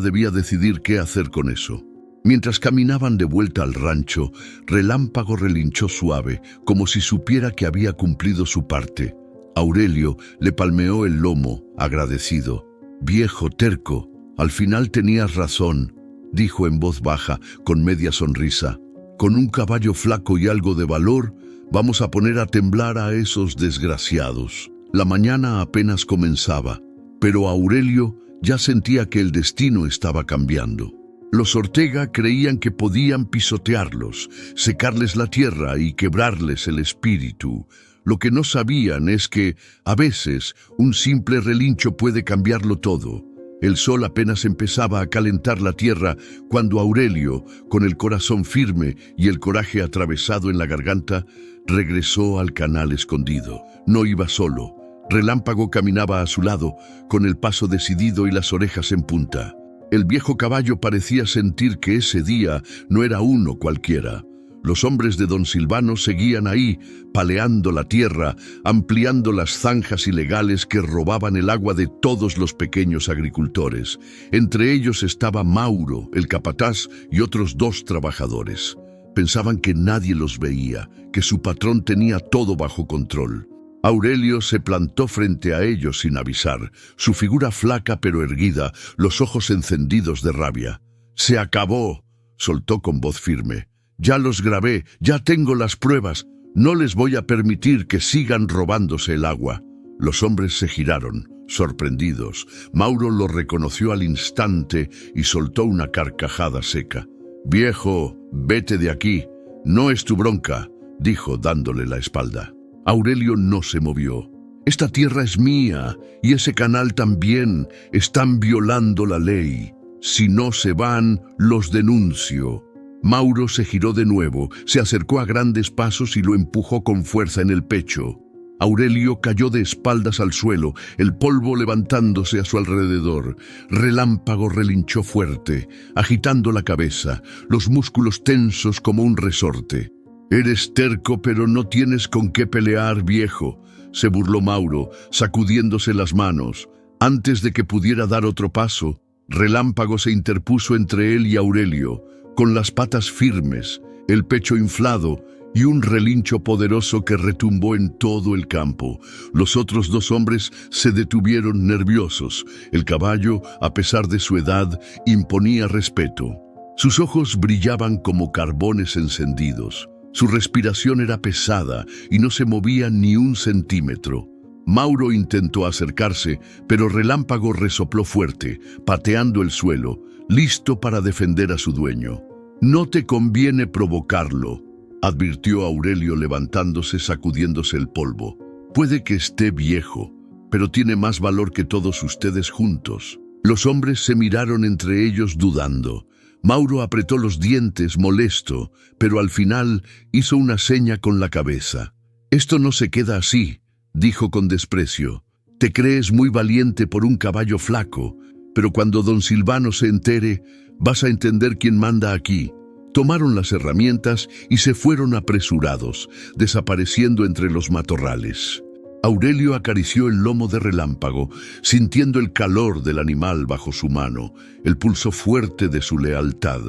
debía decidir qué hacer con eso. Mientras caminaban de vuelta al rancho, Relámpago relinchó suave, como si supiera que había cumplido su parte. Aurelio le palmeó el lomo, agradecido. «Viejo terco, al final tenías razón», dijo en voz baja, con media sonrisa. «Con un caballo flaco y algo de valor, vamos a poner a temblar a esos desgraciados». La mañana apenas comenzaba, pero Aurelio ya sentía que el destino estaba cambiando. Los Ortega creían que podían pisotearlos, secarles la tierra y quebrarles el espíritu. Lo que no sabían es que, a veces, un simple relincho puede cambiarlo todo. El sol apenas empezaba a calentar la tierra cuando Aurelio, con el corazón firme y el coraje atravesado en la garganta, regresó al canal escondido. No iba solo. Relámpago caminaba a su lado, con el paso decidido y las orejas en punta. El viejo caballo parecía sentir que ese día no era uno cualquiera. Los hombres de don Silvano seguían ahí, paleando la tierra, ampliando las zanjas ilegales que robaban el agua de todos los pequeños agricultores. Entre ellos estaba Mauro, el capataz, y otros 2 trabajadores. Pensaban que nadie los veía, que su patrón tenía todo bajo control. Aurelio se plantó frente a ellos sin avisar, su figura flaca pero erguida, los ojos encendidos de rabia. «Se acabó», soltó con voz firme. «Ya los grabé, ya tengo las pruebas. No les voy a permitir que sigan robándose el agua». Los hombres se giraron, sorprendidos. Mauro lo reconoció al instante y soltó una carcajada seca. «Viejo, vete de aquí. No es tu bronca», dijo dándole la espalda. Aurelio no se movió. «Esta tierra es mía y ese canal también. Están violando la ley. Si no se van, los denuncio». Mauro se giró de nuevo, se acercó a grandes pasos y lo empujó con fuerza en el pecho. Aurelio cayó de espaldas al suelo, el polvo levantándose a su alrededor. Relámpago relinchó fuerte, agitando la cabeza, los músculos tensos como un resorte. «Eres terco, pero no tienes con qué pelear, viejo», se burló Mauro, sacudiéndose las manos. Antes de que pudiera dar otro paso, Relámpago se interpuso entre él y Aurelio, con las patas firmes, el pecho inflado y un relincho poderoso que retumbó en todo el campo. Los otros 2 hombres se detuvieron nerviosos. El caballo, a pesar de su edad, imponía respeto. Sus ojos brillaban como carbones encendidos. Su respiración era pesada y no se movía ni un centímetro. Mauro intentó acercarse, pero Relámpago resopló fuerte, pateando el suelo, listo para defender a su dueño. «No te conviene provocarlo», advirtió Aurelio levantándose, sacudiéndose el polvo. «Puede que esté viejo, pero tiene más valor que todos ustedes juntos». Los hombres se miraron entre ellos dudando. Mauro apretó los dientes, molesto, pero al final hizo una seña con la cabeza. «Esto no se queda así», dijo con desprecio. «Te crees muy valiente por un caballo flaco, pero cuando don Silvano se entere, vas a entender quién manda aquí». Tomaron las herramientas y se fueron apresurados, desapareciendo entre los matorrales. Aurelio acarició el lomo de Relámpago, sintiendo el calor del animal bajo su mano, el pulso fuerte de su lealtad.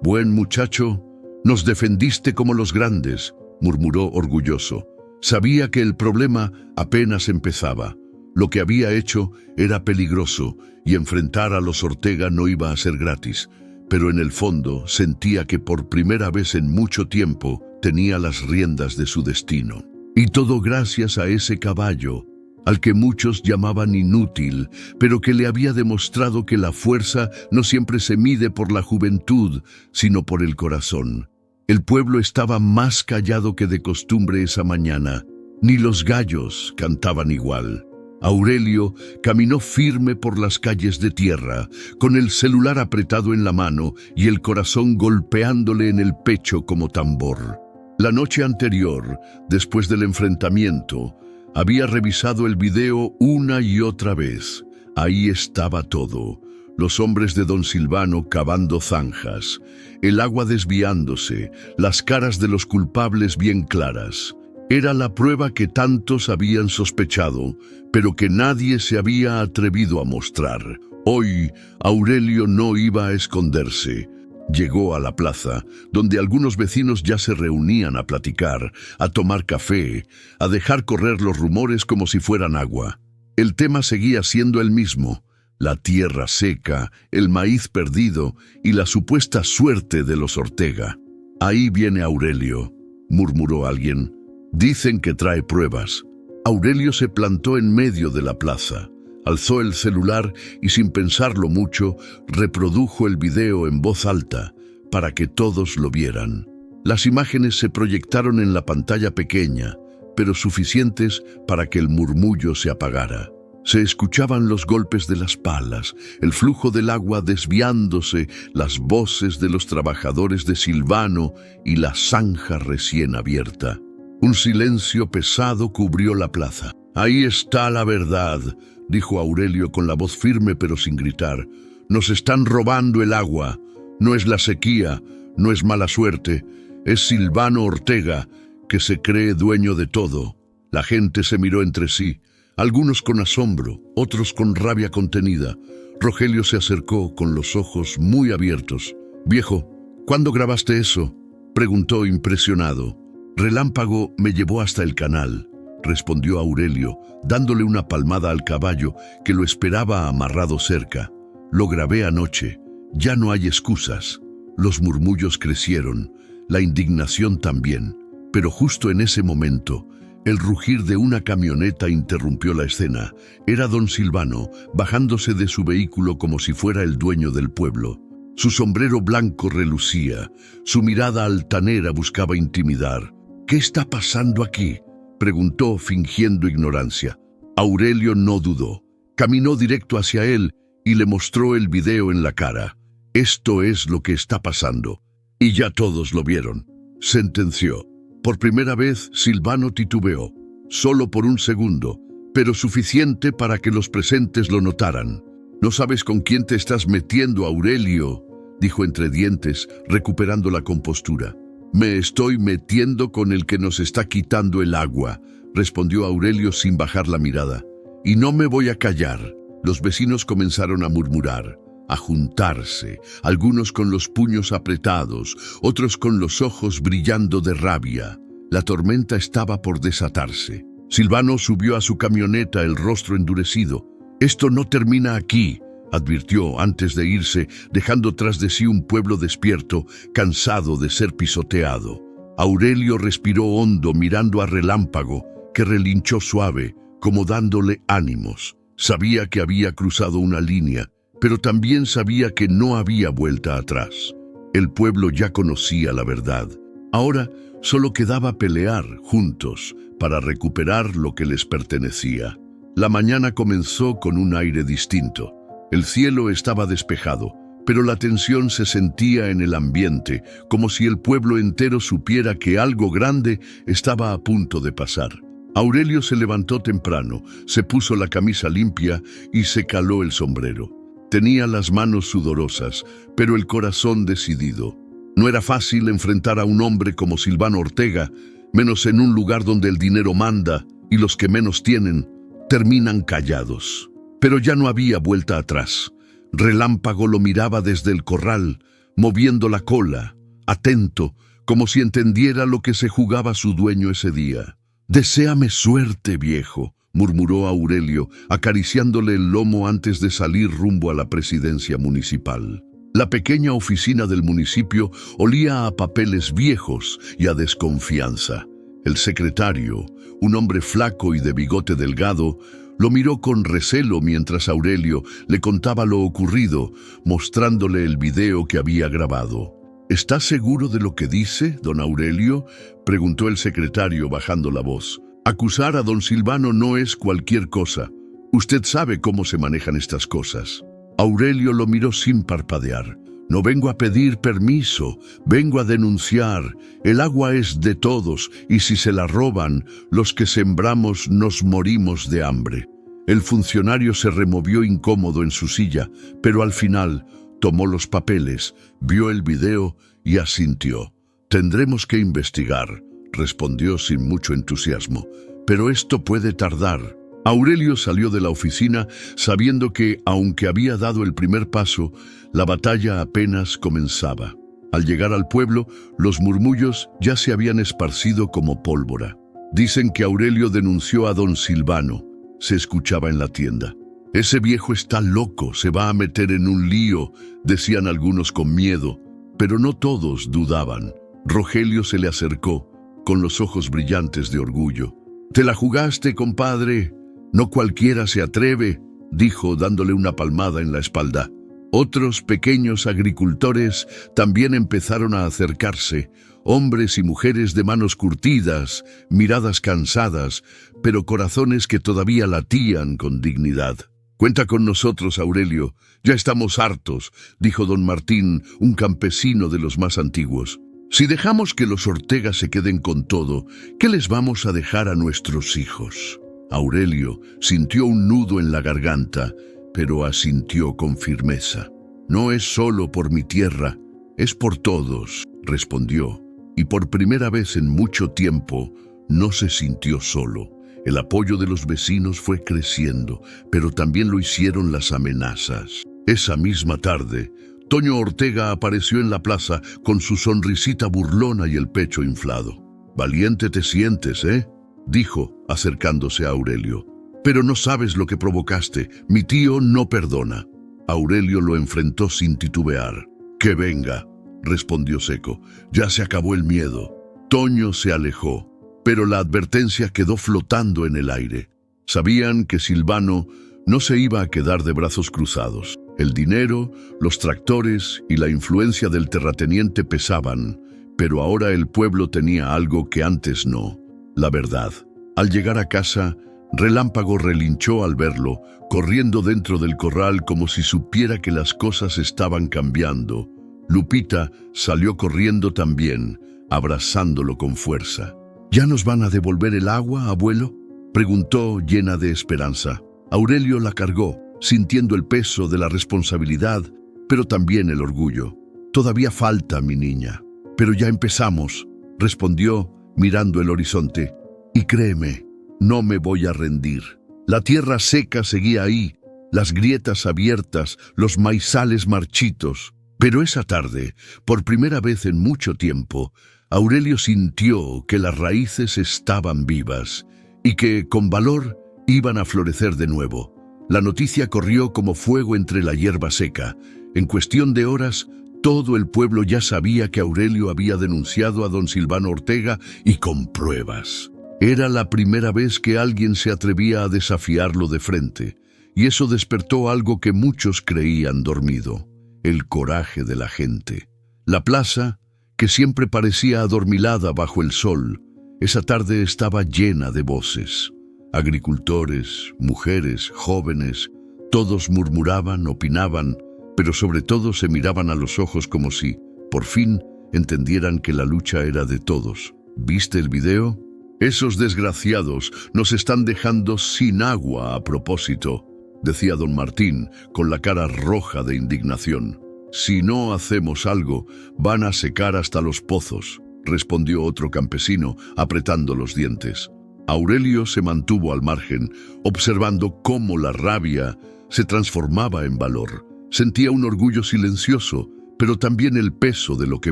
«Buen muchacho, nos defendiste como los grandes», murmuró orgulloso. Sabía que el problema apenas empezaba. Lo que había hecho era peligroso y enfrentar a los Ortega no iba a ser gratis, pero en el fondo sentía que por primera vez en mucho tiempo tenía las riendas de su destino. Y todo gracias a ese caballo, al que muchos llamaban inútil, pero que le había demostrado que la fuerza no siempre se mide por la juventud, sino por el corazón. El pueblo estaba más callado que de costumbre esa mañana. Ni los gallos cantaban igual. Aurelio caminó firme por las calles de tierra, con el celular apretado en la mano y el corazón golpeándole en el pecho como tambor. La noche anterior, después del enfrentamiento, había revisado el video una y otra vez. Ahí estaba todo. Los hombres de don Silvano cavando zanjas, el agua desviándose, las caras de los culpables bien claras. Era la prueba que tantos habían sospechado, pero que nadie se había atrevido a mostrar. Hoy, Aurelio no iba a esconderse. Llegó a la plaza, donde algunos vecinos ya se reunían a platicar, a tomar café, a dejar correr los rumores como si fueran agua. El tema seguía siendo el mismo: la tierra seca, el maíz perdido y la supuesta suerte de los Ortega. «Ahí viene Aurelio», murmuró alguien. «Dicen que trae pruebas». Aurelio se plantó en medio de la plaza. Alzó el celular y sin pensarlo mucho, reprodujo el video en voz alta para que todos lo vieran. Las imágenes se proyectaron en la pantalla pequeña, pero suficientes para que el murmullo se apagara. Se escuchaban los golpes de las palas, el flujo del agua desviándose, las voces de los trabajadores de Silvano y la zanja recién abierta. Un silencio pesado cubrió la plaza. «Ahí está la verdad», dijo Aurelio con la voz firme pero sin gritar. «Nos están robando el agua. No es la sequía, no es mala suerte. Es Silvano Ortega, que se cree dueño de todo». La gente se miró entre sí, algunos con asombro, otros con rabia contenida. Rogelio se acercó con los ojos muy abiertos. «Viejo, ¿cuándo grabaste eso?», preguntó impresionado. «Relámpago me llevó hasta el canal», respondió Aurelio, dándole una palmada al caballo que lo esperaba amarrado cerca. «Lo grabé anoche. Ya no hay excusas». Los murmullos crecieron, la indignación también, pero justo en ese momento, el rugir de una camioneta interrumpió la escena. Era don Silvano, bajándose de su vehículo como si fuera el dueño del pueblo. Su sombrero blanco relucía, su mirada altanera buscaba intimidar. «¿Qué está pasando aquí?», preguntó fingiendo ignorancia. Aurelio no dudó. Caminó directo hacia él y le mostró el video en la cara. «Esto es lo que está pasando. Y ya todos lo vieron», sentenció. Por primera vez, Silvano titubeó, solo por un segundo, pero suficiente para que los presentes lo notaran. «No sabes con quién te estás metiendo, Aurelio», dijo entre dientes, recuperando la compostura. «Me estoy metiendo con el que nos está quitando el agua», respondió Aurelio sin bajar la mirada. «Y no me voy a callar». Los vecinos comenzaron a murmurar, a juntarse, algunos con los puños apretados, otros con los ojos brillando de rabia. La tormenta estaba por desatarse. Silvano subió a su camioneta, el rostro endurecido. «Esto no termina aquí», advirtió antes de irse, dejando tras de sí un pueblo despierto, cansado de ser pisoteado. Aurelio respiró hondo mirando a Relámpago, que relinchó suave, como dándole ánimos. Sabía que había cruzado una línea, pero también sabía que no había vuelta atrás. El pueblo ya conocía la verdad. Ahora solo quedaba pelear juntos para recuperar lo que les pertenecía. La mañana comenzó con un aire distinto. El cielo estaba despejado, pero la tensión se sentía en el ambiente, como si el pueblo entero supiera que algo grande estaba a punto de pasar. Aurelio se levantó temprano, se puso la camisa limpia y se caló el sombrero. Tenía las manos sudorosas, pero el corazón decidido. No era fácil enfrentar a un hombre como Silvano Ortega, menos en un lugar donde el dinero manda y los que menos tienen terminan callados. Pero ya no había vuelta atrás. Relámpago lo miraba desde el corral, moviendo la cola, atento, como si entendiera lo que se jugaba su dueño ese día. «Deséame suerte, viejo», murmuró Aurelio, acariciándole el lomo antes de salir rumbo a la presidencia municipal. La pequeña oficina del municipio olía a papeles viejos y a desconfianza. El secretario, un hombre flaco y de bigote delgado, lo miró con recelo mientras Aurelio le contaba lo ocurrido, mostrándole el video que había grabado. «¿Está seguro de lo que dice, don Aurelio?», preguntó el secretario bajando la voz. «Acusar a don Silvano no es cualquier cosa. Usted sabe cómo se manejan estas cosas». Aurelio lo miró sin parpadear. «No vengo a pedir permiso, vengo a denunciar. El agua es de todos y si se la roban, los que sembramos nos morimos de hambre». El funcionario se removió incómodo en su silla, pero al final tomó los papeles, vio el video y asintió. «Tendremos que investigar», respondió sin mucho entusiasmo, «pero esto puede tardar». Aurelio salió de la oficina sabiendo que, aunque había dado el primer paso, la batalla apenas comenzaba. Al llegar al pueblo, los murmullos ya se habían esparcido como pólvora. «Dicen que Aurelio denunció a don Silvano», se escuchaba en la tienda. «Ese viejo está loco, se va a meter en un lío», decían algunos con miedo, pero no todos dudaban. Rogelio se le acercó, con los ojos brillantes de orgullo. «Te la jugaste, compadre. No cualquiera se atreve», dijo dándole una palmada en la espalda. Otros pequeños agricultores también empezaron a acercarse, hombres y mujeres de manos curtidas, miradas cansadas, pero corazones que todavía latían con dignidad. «Cuenta con nosotros, Aurelio, ya estamos hartos», dijo don Martín, un campesino de los más antiguos. «Si dejamos que los Ortega se queden con todo, ¿qué les vamos a dejar a nuestros hijos?». Aurelio sintió un nudo en la garganta, pero asintió con firmeza. «No es solo por mi tierra, es por todos», respondió, y por primera vez en mucho tiempo no se sintió solo. El apoyo de los vecinos fue creciendo, pero también lo hicieron las amenazas. Esa misma tarde, Toño Ortega apareció en la plaza con su sonrisita burlona y el pecho inflado. «Valiente te sientes, ¿eh?», dijo, acercándose a Aurelio. «Pero no sabes lo que provocaste. Mi tío no perdona». Aurelio lo enfrentó sin titubear. «Que venga», respondió seco. «Ya se acabó el miedo». Toño se alejó, pero la advertencia quedó flotando en el aire. Sabían que Silvano no se iba a quedar de brazos cruzados. El dinero, los tractores y la influencia del terrateniente pesaban, pero ahora el pueblo tenía algo que antes no: la verdad. Al llegar a casa, Relámpago relinchó al verlo, corriendo dentro del corral como si supiera que las cosas estaban cambiando. Lupita salió corriendo también, abrazándolo con fuerza. «¿Ya nos van a devolver el agua, abuelo?», preguntó llena de esperanza. Aurelio la cargó, sintiendo el peso de la responsabilidad, pero también el orgullo. «Todavía falta, mi niña, pero ya empezamos», respondió, mirando el horizonte. «Y créeme, no me voy a rendir». La tierra seca seguía ahí, las grietas abiertas, los maizales marchitos. Pero esa tarde, por primera vez en mucho tiempo, Aurelio sintió que las raíces estaban vivas y que, con valor, iban a florecer de nuevo. La noticia corrió como fuego entre la hierba seca. En cuestión de horas, todo el pueblo ya sabía que Aurelio había denunciado a don Silvano Ortega, y con pruebas. Era la primera vez que alguien se atrevía a desafiarlo de frente, y eso despertó algo que muchos creían dormido: el coraje de la gente. La plaza, que siempre parecía adormilada bajo el sol, esa tarde estaba llena de voces. Agricultores, mujeres, jóvenes, todos murmuraban, opinaban, pero sobre todo se miraban a los ojos como si, por fin, entendieran que la lucha era de todos. ¿Viste el video? «Esos desgraciados nos están dejando sin agua a propósito», decía don Martín, con la cara roja de indignación. «Si no hacemos algo, van a secar hasta los pozos», respondió otro campesino, apretando los dientes. Aurelio se mantuvo al margen, observando cómo la rabia se transformaba en valor. Sentía un orgullo silencioso, pero también el peso de lo que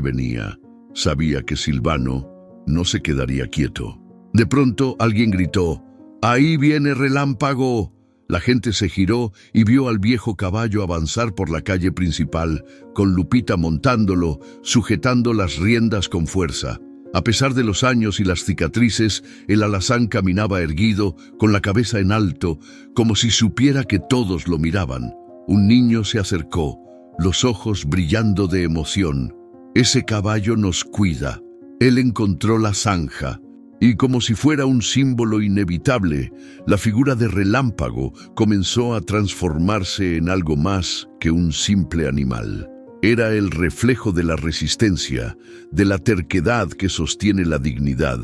venía. Sabía que Silvano no se quedaría quieto. De pronto alguien gritó: «¡Ahí viene Relámpago!». La gente se giró y vio al viejo caballo avanzar por la calle principal, con Lupita montándolo, sujetando las riendas con fuerza. A pesar de los años y las cicatrices, el alazán caminaba erguido, con la cabeza en alto, como si supiera que todos lo miraban. Un niño se acercó, los ojos brillando de emoción. «Ese caballo nos cuida». Él encontró la zanja, y como si fuera un símbolo inevitable, la figura de Relámpago comenzó a transformarse en algo más que un simple animal. Era el reflejo de la resistencia, de la terquedad que sostiene la dignidad,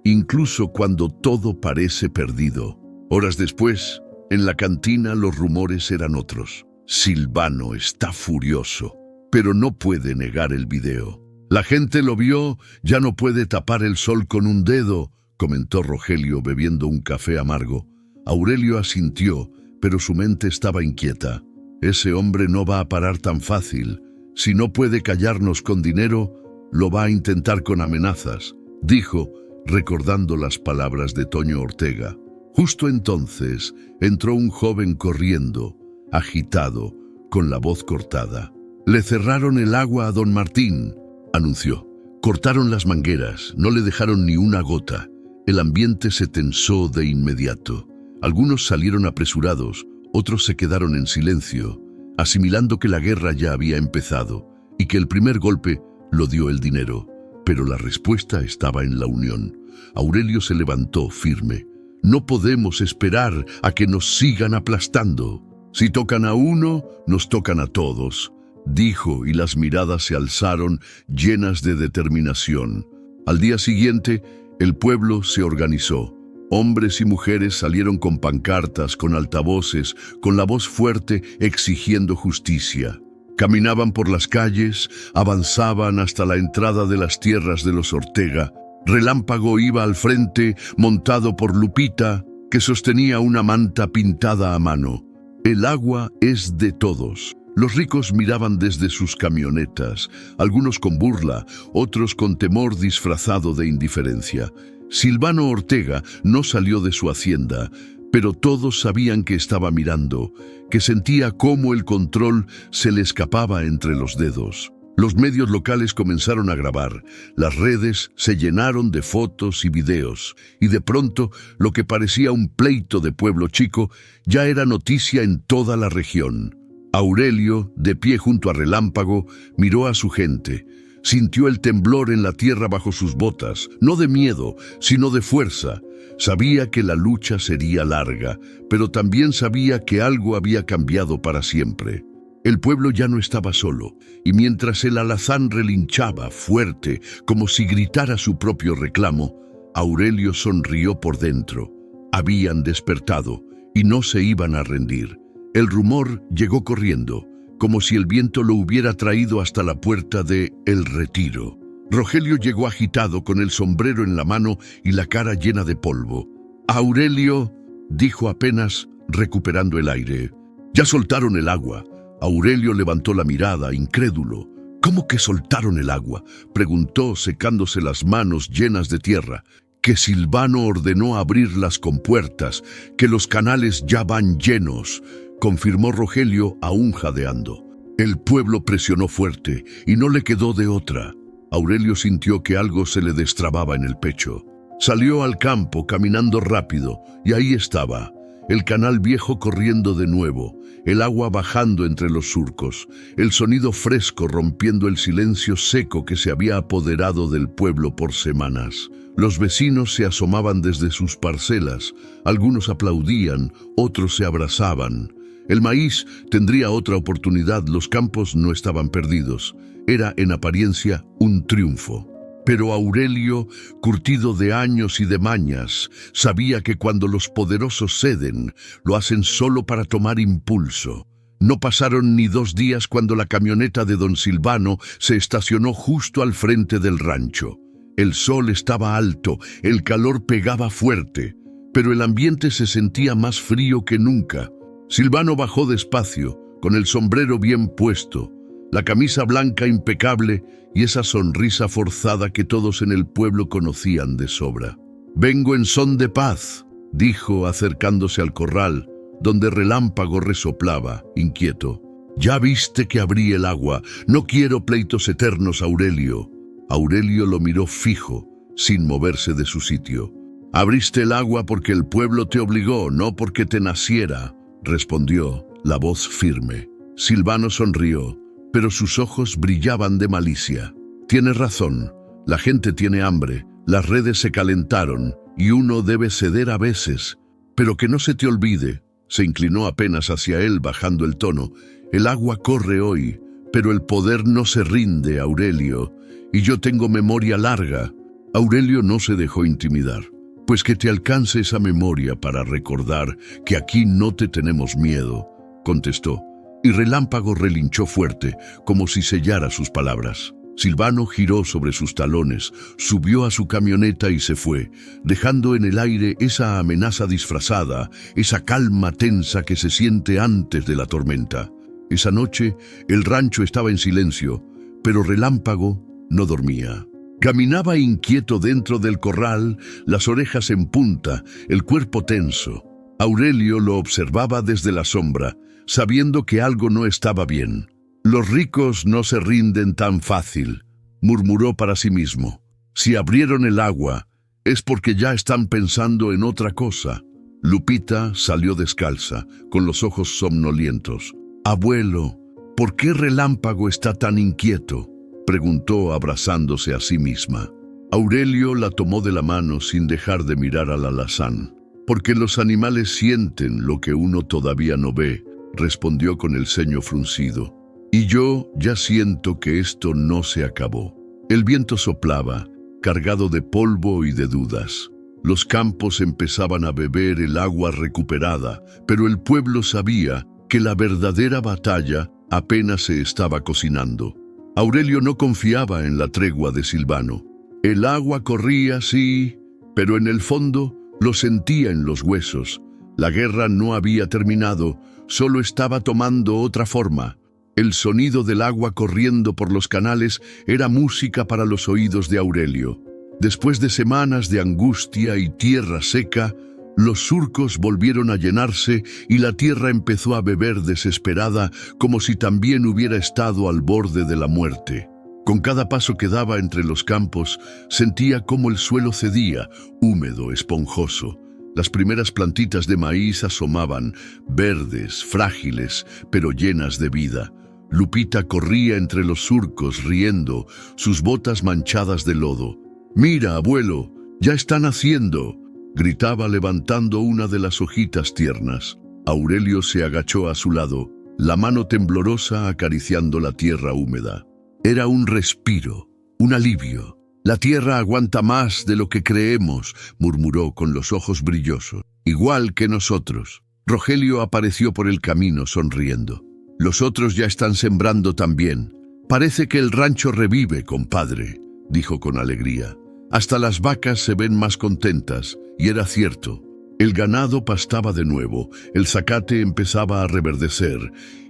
incluso cuando todo parece perdido. Horas después, en la cantina los rumores eran otros. «Silvano está furioso, pero no puede negar el video. La gente lo vio, ya no puede tapar el sol con un dedo», comentó Rogelio bebiendo un café amargo. Aurelio asintió, pero su mente estaba inquieta. «Ese hombre no va a parar tan fácil. Si no puede callarnos con dinero, lo va a intentar con amenazas», dijo, recordando las palabras de Toño Ortega. Justo entonces entró un joven corriendo, agitado, con la voz cortada. «Le cerraron el agua a don Martín», anunció. «Cortaron las mangueras, no le dejaron ni una gota». El ambiente se tensó de inmediato. Algunos salieron apresurados, Otros se quedaron en silencio, asimilando que la guerra ya había empezado y que el primer golpe lo dio el dinero. Pero la respuesta estaba en la unión. Aurelio se levantó firme. No podemos esperar a que nos sigan aplastando. Si tocan a uno, nos tocan a todos, dijo, y las miradas se alzaron llenas de determinación. Al día siguiente, el pueblo se organizó. Hombres y mujeres salieron con pancartas, con altavoces, con la voz fuerte exigiendo justicia. Caminaban por las calles, avanzaban hasta la entrada de las tierras de los Ortega. Relámpago iba al frente, montado por Lupita, que sostenía una manta pintada a mano. El agua es de todos. Los ricos miraban desde sus camionetas, algunos con burla, otros con temor disfrazado de indiferencia. Silvano Ortega no salió de su hacienda, pero todos sabían que estaba mirando, que sentía cómo el control se le escapaba entre los dedos. Los medios locales comenzaron a grabar, las redes se llenaron de fotos y videos, y de pronto lo que parecía un pleito de pueblo chico ya era noticia en toda la región. Aurelio, de pie junto a Relámpago, miró a su gente. Sintió el temblor en la tierra bajo sus botas, no de miedo, sino de fuerza. Sabía que la lucha sería larga, pero también sabía que algo había cambiado para siempre. El pueblo ya no estaba solo, y mientras el alazán relinchaba fuerte, como si gritara su propio reclamo, Aurelio sonrió por dentro. Habían despertado, y no se iban a rendir. El rumor llegó corriendo, como si el viento lo hubiera traído hasta la puerta de El Retiro. Rogelio llegó agitado con el sombrero en la mano y la cara llena de polvo. «Aurelio», dijo apenas, recuperando el aire. «Ya soltaron el agua». Aurelio levantó la mirada, incrédulo. «¿Cómo que soltaron el agua?», preguntó, secándose las manos llenas de tierra. «Que Silvano ordenó abrir las compuertas, que los canales ya van llenos», confirmó Rogelio, aún jadeando. El pueblo presionó fuerte y no le quedó de otra. Aurelio sintió que algo se le destrababa en el pecho. Salió al campo caminando rápido y ahí estaba, el canal viejo corriendo de nuevo, el agua bajando entre los surcos, el sonido fresco rompiendo el silencio seco que se había apoderado del pueblo por semanas. Los vecinos se asomaban desde sus parcelas, algunos aplaudían, otros se abrazaban. El maíz tendría otra oportunidad, los campos no estaban perdidos. Era, en apariencia, un triunfo. Pero Aurelio, curtido de años y de mañas, sabía que cuando los poderosos ceden, lo hacen solo para tomar impulso. No pasaron ni 2 días cuando la camioneta de don Silvano se estacionó justo al frente del rancho. El sol estaba alto, el calor pegaba fuerte, pero el ambiente se sentía más frío que nunca. Silvano bajó despacio, con el sombrero bien puesto, la camisa blanca impecable y esa sonrisa forzada que todos en el pueblo conocían de sobra. «Vengo en son de paz», dijo acercándose al corral, donde Relámpago resoplaba, inquieto. «Ya viste que abrí el agua, no quiero pleitos eternos, Aurelio». Aurelio lo miró fijo, sin moverse de su sitio. «Abriste el agua porque el pueblo te obligó, no porque te naciera», respondió, la voz firme. Silvano sonrió, pero sus ojos brillaban de malicia. «Tienes razón, la gente tiene hambre, las redes se calentaron y uno debe ceder a veces. Pero que no se te olvide», se inclinó apenas hacia él bajando el tono, «el agua corre hoy, pero el poder no se rinde, Aurelio, y yo tengo memoria larga». Aurelio no se dejó intimidar. «Pues que te alcance esa memoria para recordar que aquí no te tenemos miedo», contestó, y Relámpago relinchó fuerte, como si sellara sus palabras. Silvano giró sobre sus talones, subió a su camioneta y se fue, dejando en el aire esa amenaza disfrazada, esa calma tensa que se siente antes de la tormenta. Esa noche, el rancho estaba en silencio, pero Relámpago no dormía. Caminaba inquieto dentro del corral, las orejas en punta, el cuerpo tenso. Aurelio lo observaba desde la sombra, sabiendo que algo no estaba bien. «Los ricos no se rinden tan fácil», murmuró para sí mismo. «Si abrieron el agua, es porque ya están pensando en otra cosa». Lupita salió descalza, con los ojos somnolientos. «Abuelo, ¿por qué Relámpago está tan inquieto?», preguntó abrazándose a sí misma. Aurelio la tomó de la mano sin dejar de mirar al alazán. «Porque los animales sienten lo que uno todavía no ve», respondió con el ceño fruncido. «Y yo ya siento que esto no se acabó». El viento soplaba, cargado de polvo y de dudas. Los campos empezaban a beber el agua recuperada, pero el pueblo sabía que la verdadera batalla apenas se estaba cocinando. Aurelio no confiaba en la tregua de Silvano. El agua corría, sí, pero en el fondo lo sentía en los huesos. La guerra no había terminado, solo estaba tomando otra forma. El sonido del agua corriendo por los canales era música para los oídos de Aurelio. Después de semanas de angustia y tierra seca, los surcos volvieron a llenarse y la tierra empezó a beber desesperada, como si también hubiera estado al borde de la muerte. Con cada paso que daba entre los campos, sentía cómo el suelo cedía, húmedo, esponjoso. Las primeras plantitas de maíz asomaban, verdes, frágiles, pero llenas de vida. Lupita corría entre los surcos, riendo, sus botas manchadas de lodo. «Mira, abuelo, ya están haciendo», gritaba levantando una de las hojitas tiernas. Aurelio se agachó a su lado, la mano temblorosa acariciando la tierra húmeda. Era un respiro, un alivio. «La tierra aguanta más de lo que creemos», murmuró con los ojos brillosos. «Igual que nosotros». Rogelio apareció por el camino sonriendo. «Los otros ya están sembrando también. Parece que el rancho revive, compadre», dijo con alegría. «Hasta las vacas se ven más contentas», y era cierto. El ganado pastaba de nuevo, el zacate empezaba a reverdecer,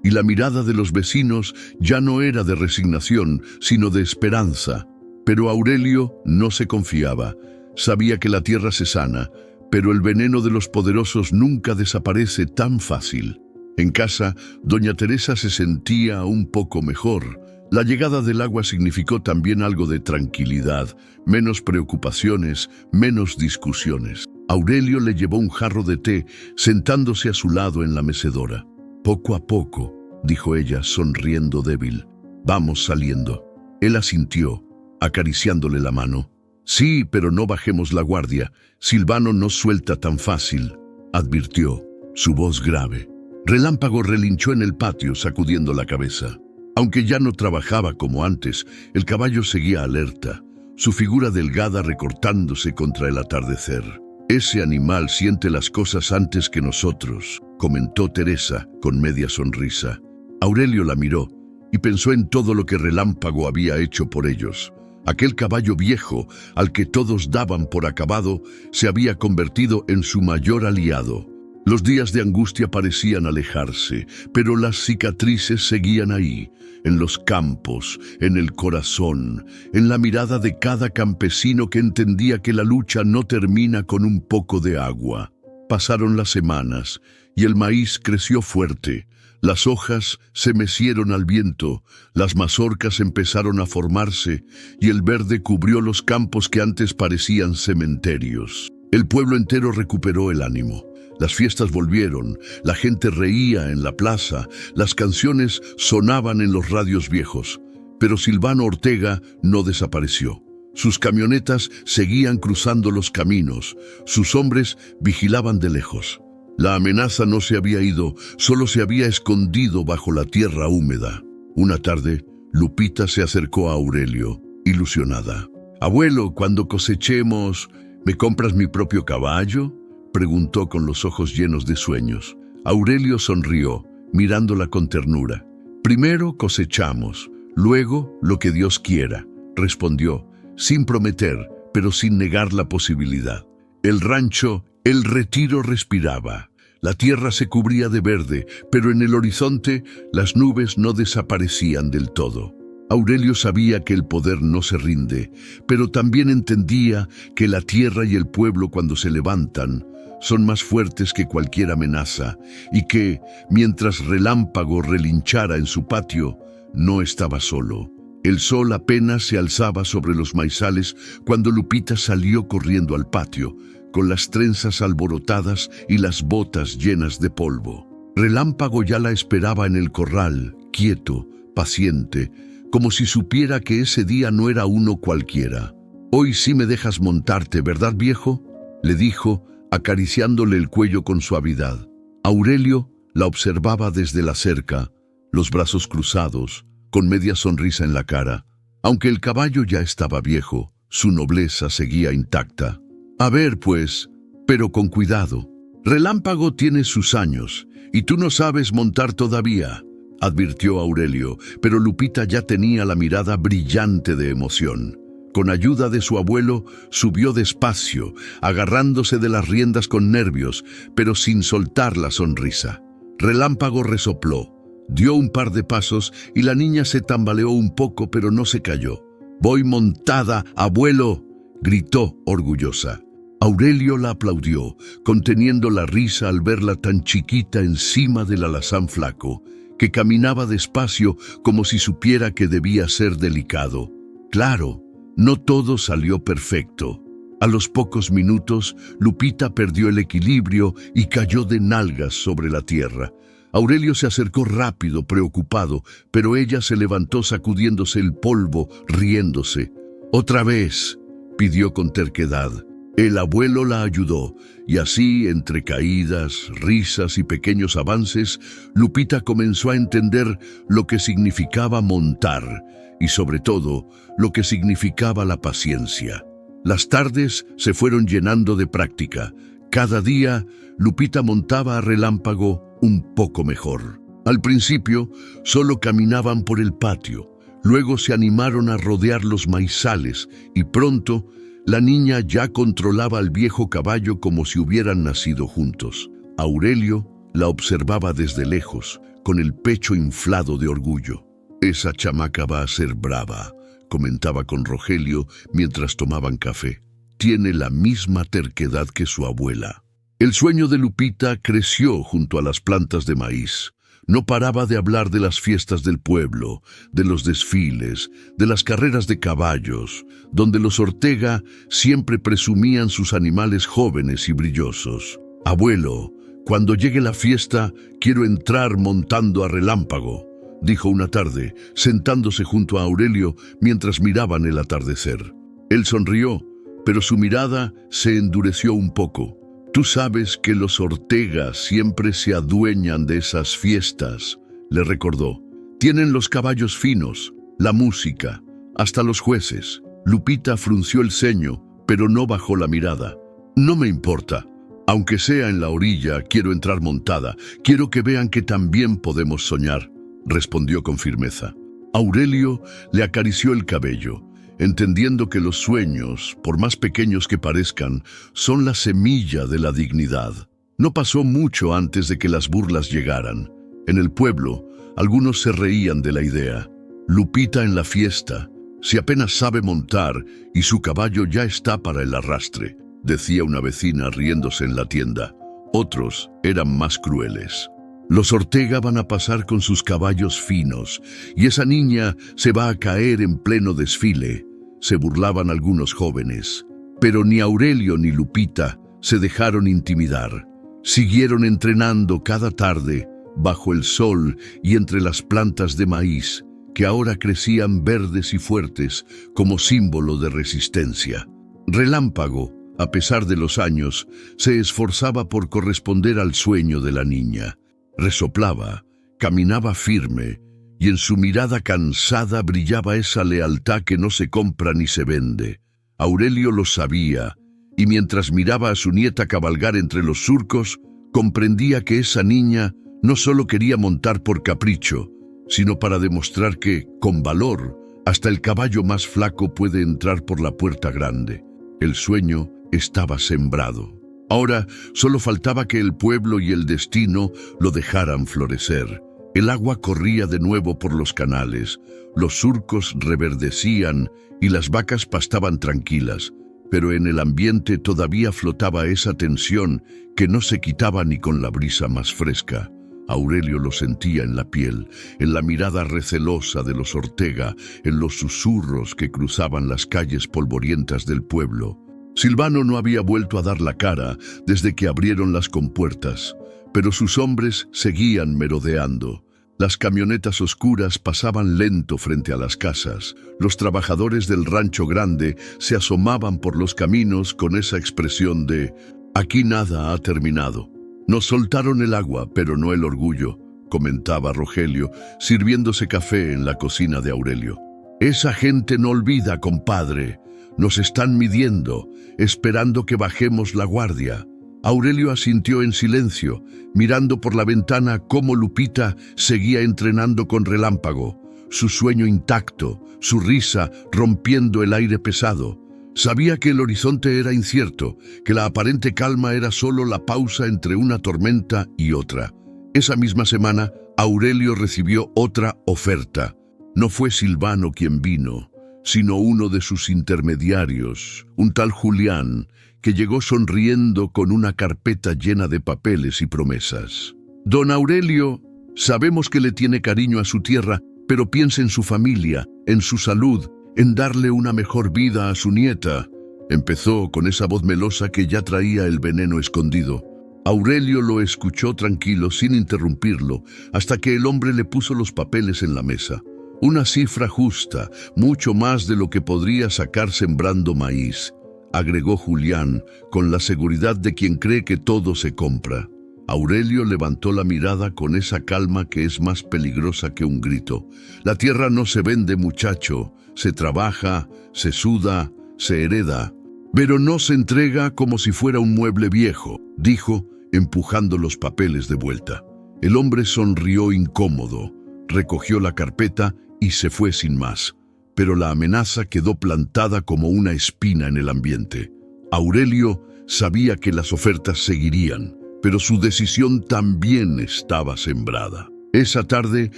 y la mirada de los vecinos ya no era de resignación, sino de esperanza. Pero Aurelio no se confiaba. Sabía que la tierra se sana, pero el veneno de los poderosos nunca desaparece tan fácil. En casa, doña Teresa se sentía un poco mejor. La llegada del agua significó también algo de tranquilidad, menos preocupaciones, menos discusiones. Aurelio le llevó un jarro de té, sentándose a su lado en la mecedora. «Poco a poco», dijo ella, sonriendo débil. «Vamos saliendo». Él asintió, acariciándole la mano. «Sí, pero no bajemos la guardia. Silvano no suelta tan fácil», advirtió, su voz grave. Relámpago relinchó en el patio, sacudiendo la cabeza. Aunque ya no trabajaba como antes, el caballo seguía alerta, su figura delgada recortándose contra el atardecer. «Ese animal siente las cosas antes que nosotros», comentó Teresa con media sonrisa. Aurelio la miró y pensó en todo lo que Relámpago había hecho por ellos. Aquel caballo viejo, al que todos daban por acabado, se había convertido en su mayor aliado. Los días de angustia parecían alejarse, pero las cicatrices seguían ahí, en los campos, en el corazón, en la mirada de cada campesino que entendía que la lucha no termina con un poco de agua. Pasaron las semanas y el maíz creció fuerte. Las hojas se mecieron al viento, las mazorcas empezaron a formarse y el verde cubrió los campos que antes parecían cementerios. El pueblo entero recuperó el ánimo. Las fiestas volvieron, la gente reía en la plaza, las canciones sonaban en los radios viejos. Pero Silvano Ortega no desapareció. Sus camionetas seguían cruzando los caminos, sus hombres vigilaban de lejos. La amenaza no se había ido, solo se había escondido bajo la tierra húmeda. Una tarde, Lupita se acercó a Aurelio, ilusionada. «Abuelo, cuando cosechemos, ¿me compras mi propio caballo?», preguntó con los ojos llenos de sueños. Aurelio sonrió, mirándola con ternura. «Primero cosechamos, luego lo que Dios quiera», respondió, sin prometer, pero sin negar la posibilidad. El rancho, el retiro respiraba. La tierra se cubría de verde, pero en el horizonte las nubes no desaparecían del todo. Aurelio sabía que el poder no se rinde, pero también entendía que la tierra y el pueblo cuando se levantan son más fuertes que cualquier amenaza y que, mientras Relámpago relinchara en su patio, no estaba solo. El sol apenas se alzaba sobre los maizales cuando Lupita salió corriendo al patio, con las trenzas alborotadas y las botas llenas de polvo. Relámpago ya la esperaba en el corral, quieto, paciente, como si supiera que ese día no era uno cualquiera. «Hoy sí me dejas montarte, ¿verdad, viejo?», le dijo, acariciándole el cuello con suavidad. Aurelio la observaba desde la cerca, los brazos cruzados, con media sonrisa en la cara. Aunque el caballo ya estaba viejo, su nobleza seguía intacta. «A ver, pues, pero con cuidado. Relámpago tiene sus años, y tú no sabes montar todavía», advirtió Aurelio, pero Lupita ya tenía la mirada brillante de emoción. Con ayuda de su abuelo, subió despacio, agarrándose de las riendas con nervios, pero sin soltar la sonrisa. Relámpago resopló, dio un par de pasos y la niña se tambaleó un poco, pero no se cayó. «Voy montada, abuelo», gritó orgullosa. Aurelio la aplaudió, conteniendo la risa al verla tan chiquita encima del alazán flaco, que caminaba despacio como si supiera que debía ser delicado. Claro, no todo salió perfecto. A los pocos minutos, Lupita perdió el equilibrio y cayó de nalgas sobre la tierra. Aurelio se acercó rápido, preocupado, pero ella se levantó sacudiéndose el polvo, riéndose. «Otra vez», pidió con terquedad. El abuelo la ayudó, y así, entre caídas, risas y pequeños avances, Lupita comenzó a entender lo que significaba montar, y sobre todo, lo que significaba la paciencia. Las tardes se fueron llenando de práctica. Cada día, Lupita montaba a Relámpago un poco mejor. Al principio, solo caminaban por el patio. Luego se animaron a rodear los maizales, y pronto, la niña ya controlaba al viejo caballo como si hubieran nacido juntos. Aurelio la observaba desde lejos, con el pecho inflado de orgullo. «Esa chamaca va a ser brava», comentaba con Rogelio mientras tomaban café. «Tiene la misma terquedad que su abuela». El sueño de Lupita creció junto a las plantas de maíz. No paraba de hablar de las fiestas del pueblo, de los desfiles, de las carreras de caballos, donde los Ortega siempre presumían sus animales jóvenes y brillosos. «Abuelo, cuando llegue la fiesta, quiero entrar montando a Relámpago», dijo una tarde, sentándose junto a Aurelio mientras miraban el atardecer. Él sonrió, pero su mirada se endureció un poco. «Tú sabes que los Ortega siempre se adueñan de esas fiestas», le recordó. «Tienen los caballos finos, la música, hasta los jueces». Lupita frunció el ceño, pero no bajó la mirada. «No me importa. Aunque sea en la orilla, quiero entrar montada. Quiero que vean que también podemos soñar», respondió con firmeza. Aurelio le acarició el cabello, entendiendo que los sueños, por más pequeños que parezcan, son la semilla de la dignidad. No pasó mucho antes de que las burlas llegaran. En el pueblo, algunos se reían de la idea. «Lupita en la fiesta, si apenas sabe montar y su caballo ya está para el arrastre», decía una vecina riéndose en la tienda. Otros eran más crueles. «Los Ortega van a pasar con sus caballos finos, y esa niña se va a caer en pleno desfile», se burlaban algunos jóvenes. Pero ni Aurelio ni Lupita se dejaron intimidar. Siguieron entrenando cada tarde, bajo el sol y entre las plantas de maíz, que ahora crecían verdes y fuertes como símbolo de resistencia. Relámpago, a pesar de los años, se esforzaba por corresponder al sueño de la niña. Resoplaba, caminaba firme, y en su mirada cansada brillaba esa lealtad que no se compra ni se vende. Aurelio lo sabía, y mientras miraba a su nieta cabalgar entre los surcos, comprendía que esa niña no solo quería montar por capricho, sino para demostrar que, con valor, hasta el caballo más flaco puede entrar por la puerta grande. El sueño estaba sembrado. Ahora solo faltaba que el pueblo y el destino lo dejaran florecer. El agua corría de nuevo por los canales, los surcos reverdecían y las vacas pastaban tranquilas, pero en el ambiente todavía flotaba esa tensión que no se quitaba ni con la brisa más fresca. Aurelio lo sentía en la piel, en la mirada recelosa de los Ortega, en los susurros que cruzaban las calles polvorientas del pueblo. Silvano no había vuelto a dar la cara desde que abrieron las compuertas, pero sus hombres seguían merodeando. Las camionetas oscuras pasaban lento frente a las casas. Los trabajadores del rancho grande se asomaban por los caminos con esa expresión de «Aquí nada ha terminado». Nos soltaron el agua, pero no el orgullo, comentaba Rogelio, sirviéndose café en la cocina de Aurelio. Esa gente no olvida, compadre. Nos están midiendo, esperando que bajemos la guardia. Aurelio asintió en silencio, mirando por la ventana cómo Lupita seguía entrenando con Relámpago, su sueño intacto, su risa rompiendo el aire pesado. Sabía que el horizonte era incierto, que la aparente calma era solo la pausa entre una tormenta y otra. Esa misma semana, Aurelio recibió otra oferta. No fue Silvano quien vino, sino uno de sus intermediarios, un tal Julián, que llegó sonriendo con una carpeta llena de papeles y promesas. Don Aurelio, sabemos que le tiene cariño a su tierra, pero piensa en su familia, en su salud, en darle una mejor vida a su nieta. Empezó con esa voz melosa que ya traía el veneno escondido. Aurelio lo escuchó tranquilo, sin interrumpirlo, hasta que el hombre le puso los papeles en la mesa. Una cifra justa, mucho más de lo que podría sacar sembrando maíz, agregó Julián, con la seguridad de quien cree que todo se compra. Aurelio levantó la mirada con esa calma que es más peligrosa que un grito. La tierra no se vende, muchacho, se trabaja, se suda, se hereda, pero no se entrega como si fuera un mueble viejo, dijo, empujando los papeles de vuelta. El hombre sonrió incómodo, recogió la carpeta y se fue sin más. Pero la amenaza quedó plantada como una espina en el ambiente. Aurelio sabía que las ofertas seguirían, pero su decisión también estaba sembrada. Esa tarde,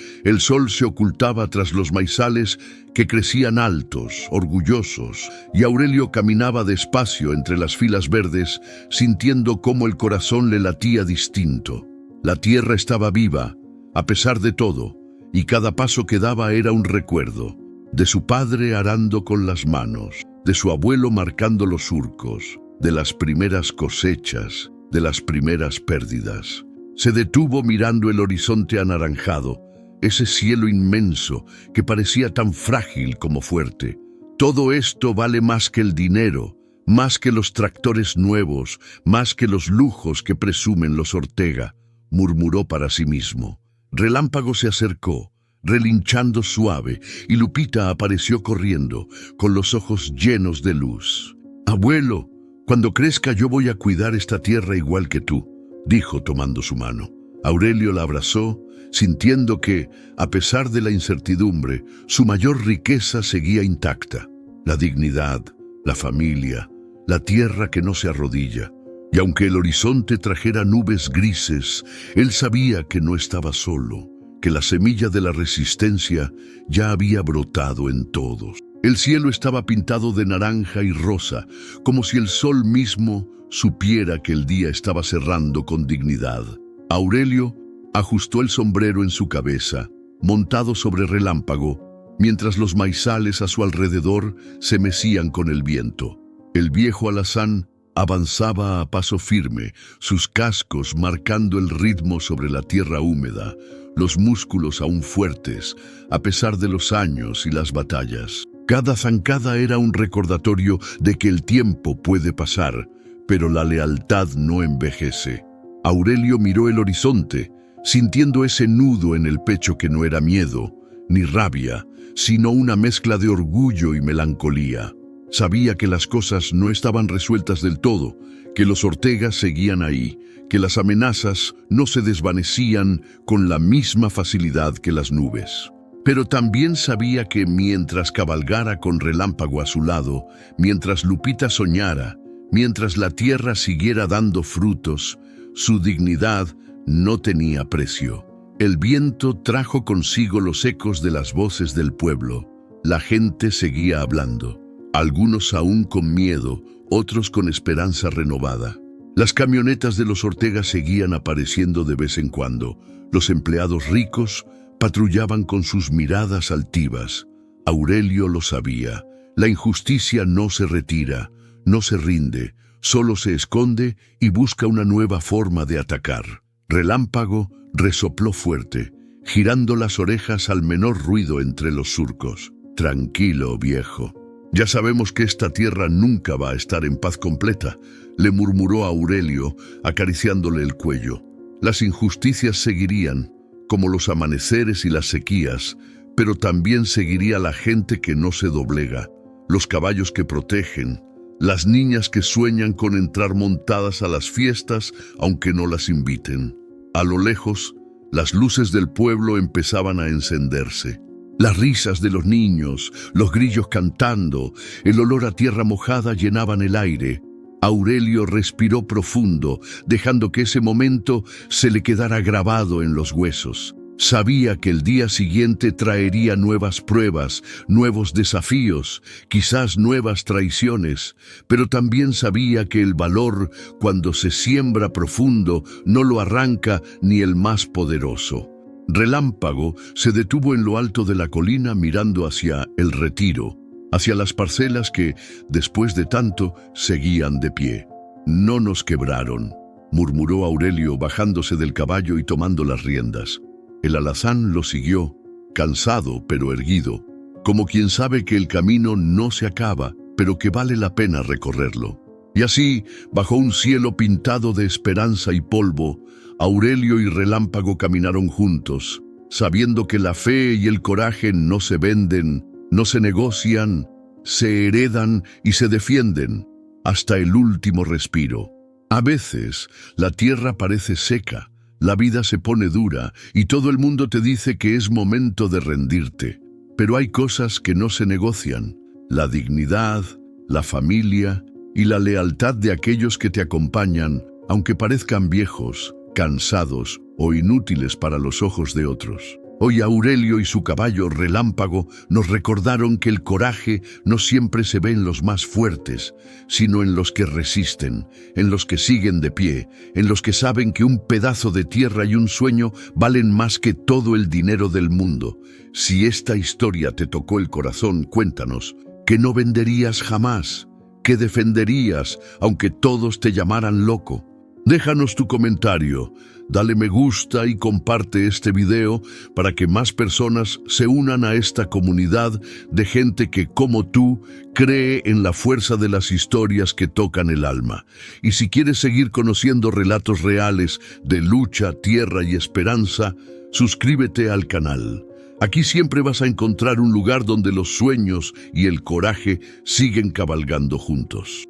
el sol se ocultaba tras los maizales que crecían altos, orgullosos, y Aurelio caminaba despacio entre las filas verdes, sintiendo cómo el corazón le latía distinto. La tierra estaba viva, a pesar de todo, y cada paso que daba era un recuerdo. De su padre arando con las manos, de su abuelo marcando los surcos, de las primeras cosechas, de las primeras pérdidas. Se detuvo mirando el horizonte anaranjado, ese cielo inmenso que parecía tan frágil como fuerte. Todo esto vale más que el dinero, más que los tractores nuevos, más que los lujos que presumen los Ortega, murmuró para sí mismo. Relámpago se acercó, relinchando suave, y Lupita apareció corriendo, con los ojos llenos de luz. «Abuelo, cuando crezca yo voy a cuidar esta tierra igual que tú», dijo tomando su mano. Aurelio la abrazó, sintiendo que, a pesar de la incertidumbre, su mayor riqueza seguía intacta. La dignidad, la familia, la tierra que no se arrodilla. Y aunque el horizonte trajera nubes grises, él sabía que no estaba solo, que la semilla de la resistencia ya había brotado en todos. El cielo estaba pintado de naranja y rosa, como si el sol mismo supiera que el día estaba cerrando con dignidad. Aurelio ajustó el sombrero en su cabeza, montado sobre Relámpago, mientras los maizales a su alrededor se mecían con el viento. El viejo alazán avanzaba a paso firme, sus cascos marcando el ritmo sobre la tierra húmeda, los músculos aún fuertes, a pesar de los años y las batallas. Cada zancada era un recordatorio de que el tiempo puede pasar, pero la lealtad no envejece. Aurelio miró el horizonte, sintiendo ese nudo en el pecho que no era miedo, ni rabia, sino una mezcla de orgullo y melancolía. Sabía que las cosas no estaban resueltas del todo, que los Ortega seguían ahí, que las amenazas no se desvanecían con la misma facilidad que las nubes. Pero también sabía que mientras cabalgara con Relámpago a su lado, mientras Lupita soñara, mientras la tierra siguiera dando frutos, su dignidad no tenía precio. El viento trajo consigo los ecos de las voces del pueblo. La gente seguía hablando, algunos aún con miedo, otros con esperanza renovada. Las camionetas de los Ortega seguían apareciendo de vez en cuando. Los empleados ricos patrullaban con sus miradas altivas. Aurelio lo sabía. La injusticia no se retira, No se rinde, solo se esconde y busca una nueva forma de atacar. Relámpago resopló fuerte, girando las orejas al menor ruido entre los surcos. Tranquilo, viejo. Ya sabemos que esta tierra nunca va a estar en paz completa, le murmuró Aurelio, acariciándole el cuello. Las injusticias seguirían, como los amaneceres y las sequías, pero también seguiría la gente que no se doblega, los caballos que protegen, las niñas que sueñan con entrar montadas a las fiestas aunque no las inviten. A lo lejos, las luces del pueblo empezaban a encenderse. Las risas de los niños, los grillos cantando, el olor a tierra mojada llenaban el aire. Aurelio respiró profundo, dejando que ese momento se le quedara grabado en los huesos. Sabía que el día siguiente traería nuevas pruebas, nuevos desafíos, quizás nuevas traiciones, pero también sabía que el valor, cuando se siembra profundo, no lo arranca ni el más poderoso. Relámpago se detuvo en lo alto de la colina mirando hacia el retiro, hacia las parcelas que, después de tanto, seguían de pie. «No nos quebraron», murmuró Aurelio bajándose del caballo y tomando las riendas. El alazán lo siguió, cansado pero erguido, como quien sabe que el camino no se acaba, pero que vale la pena recorrerlo. Y así, bajo un cielo pintado de esperanza y polvo, Aurelio y Relámpago caminaron juntos, sabiendo que la fe y el coraje no se venden, no se negocian, se heredan y se defienden, hasta el último respiro. A veces, la tierra parece seca, la vida se pone dura y todo el mundo te dice que es momento de rendirte. Pero hay cosas que no se negocian: la dignidad, la familia y la lealtad de aquellos que te acompañan, aunque parezcan viejos, cansados o inútiles para los ojos de otros. Hoy Aurelio y su caballo Relámpago nos recordaron que el coraje no siempre se ve en los más fuertes, sino en los que resisten, en los que siguen de pie, en los que saben que un pedazo de tierra y un sueño valen más que todo el dinero del mundo. Si esta historia te tocó el corazón, cuéntanos, ¿qué no venderías jamás? ¿Qué defenderías, aunque todos te llamaran loco? Déjanos tu comentario, dale me gusta y comparte este video para que más personas se unan a esta comunidad de gente que, como tú, cree en la fuerza de las historias que tocan el alma. Y si quieres seguir conociendo relatos reales de lucha, tierra y esperanza, suscríbete al canal. Aquí siempre vas a encontrar un lugar donde los sueños y el coraje siguen cabalgando juntos.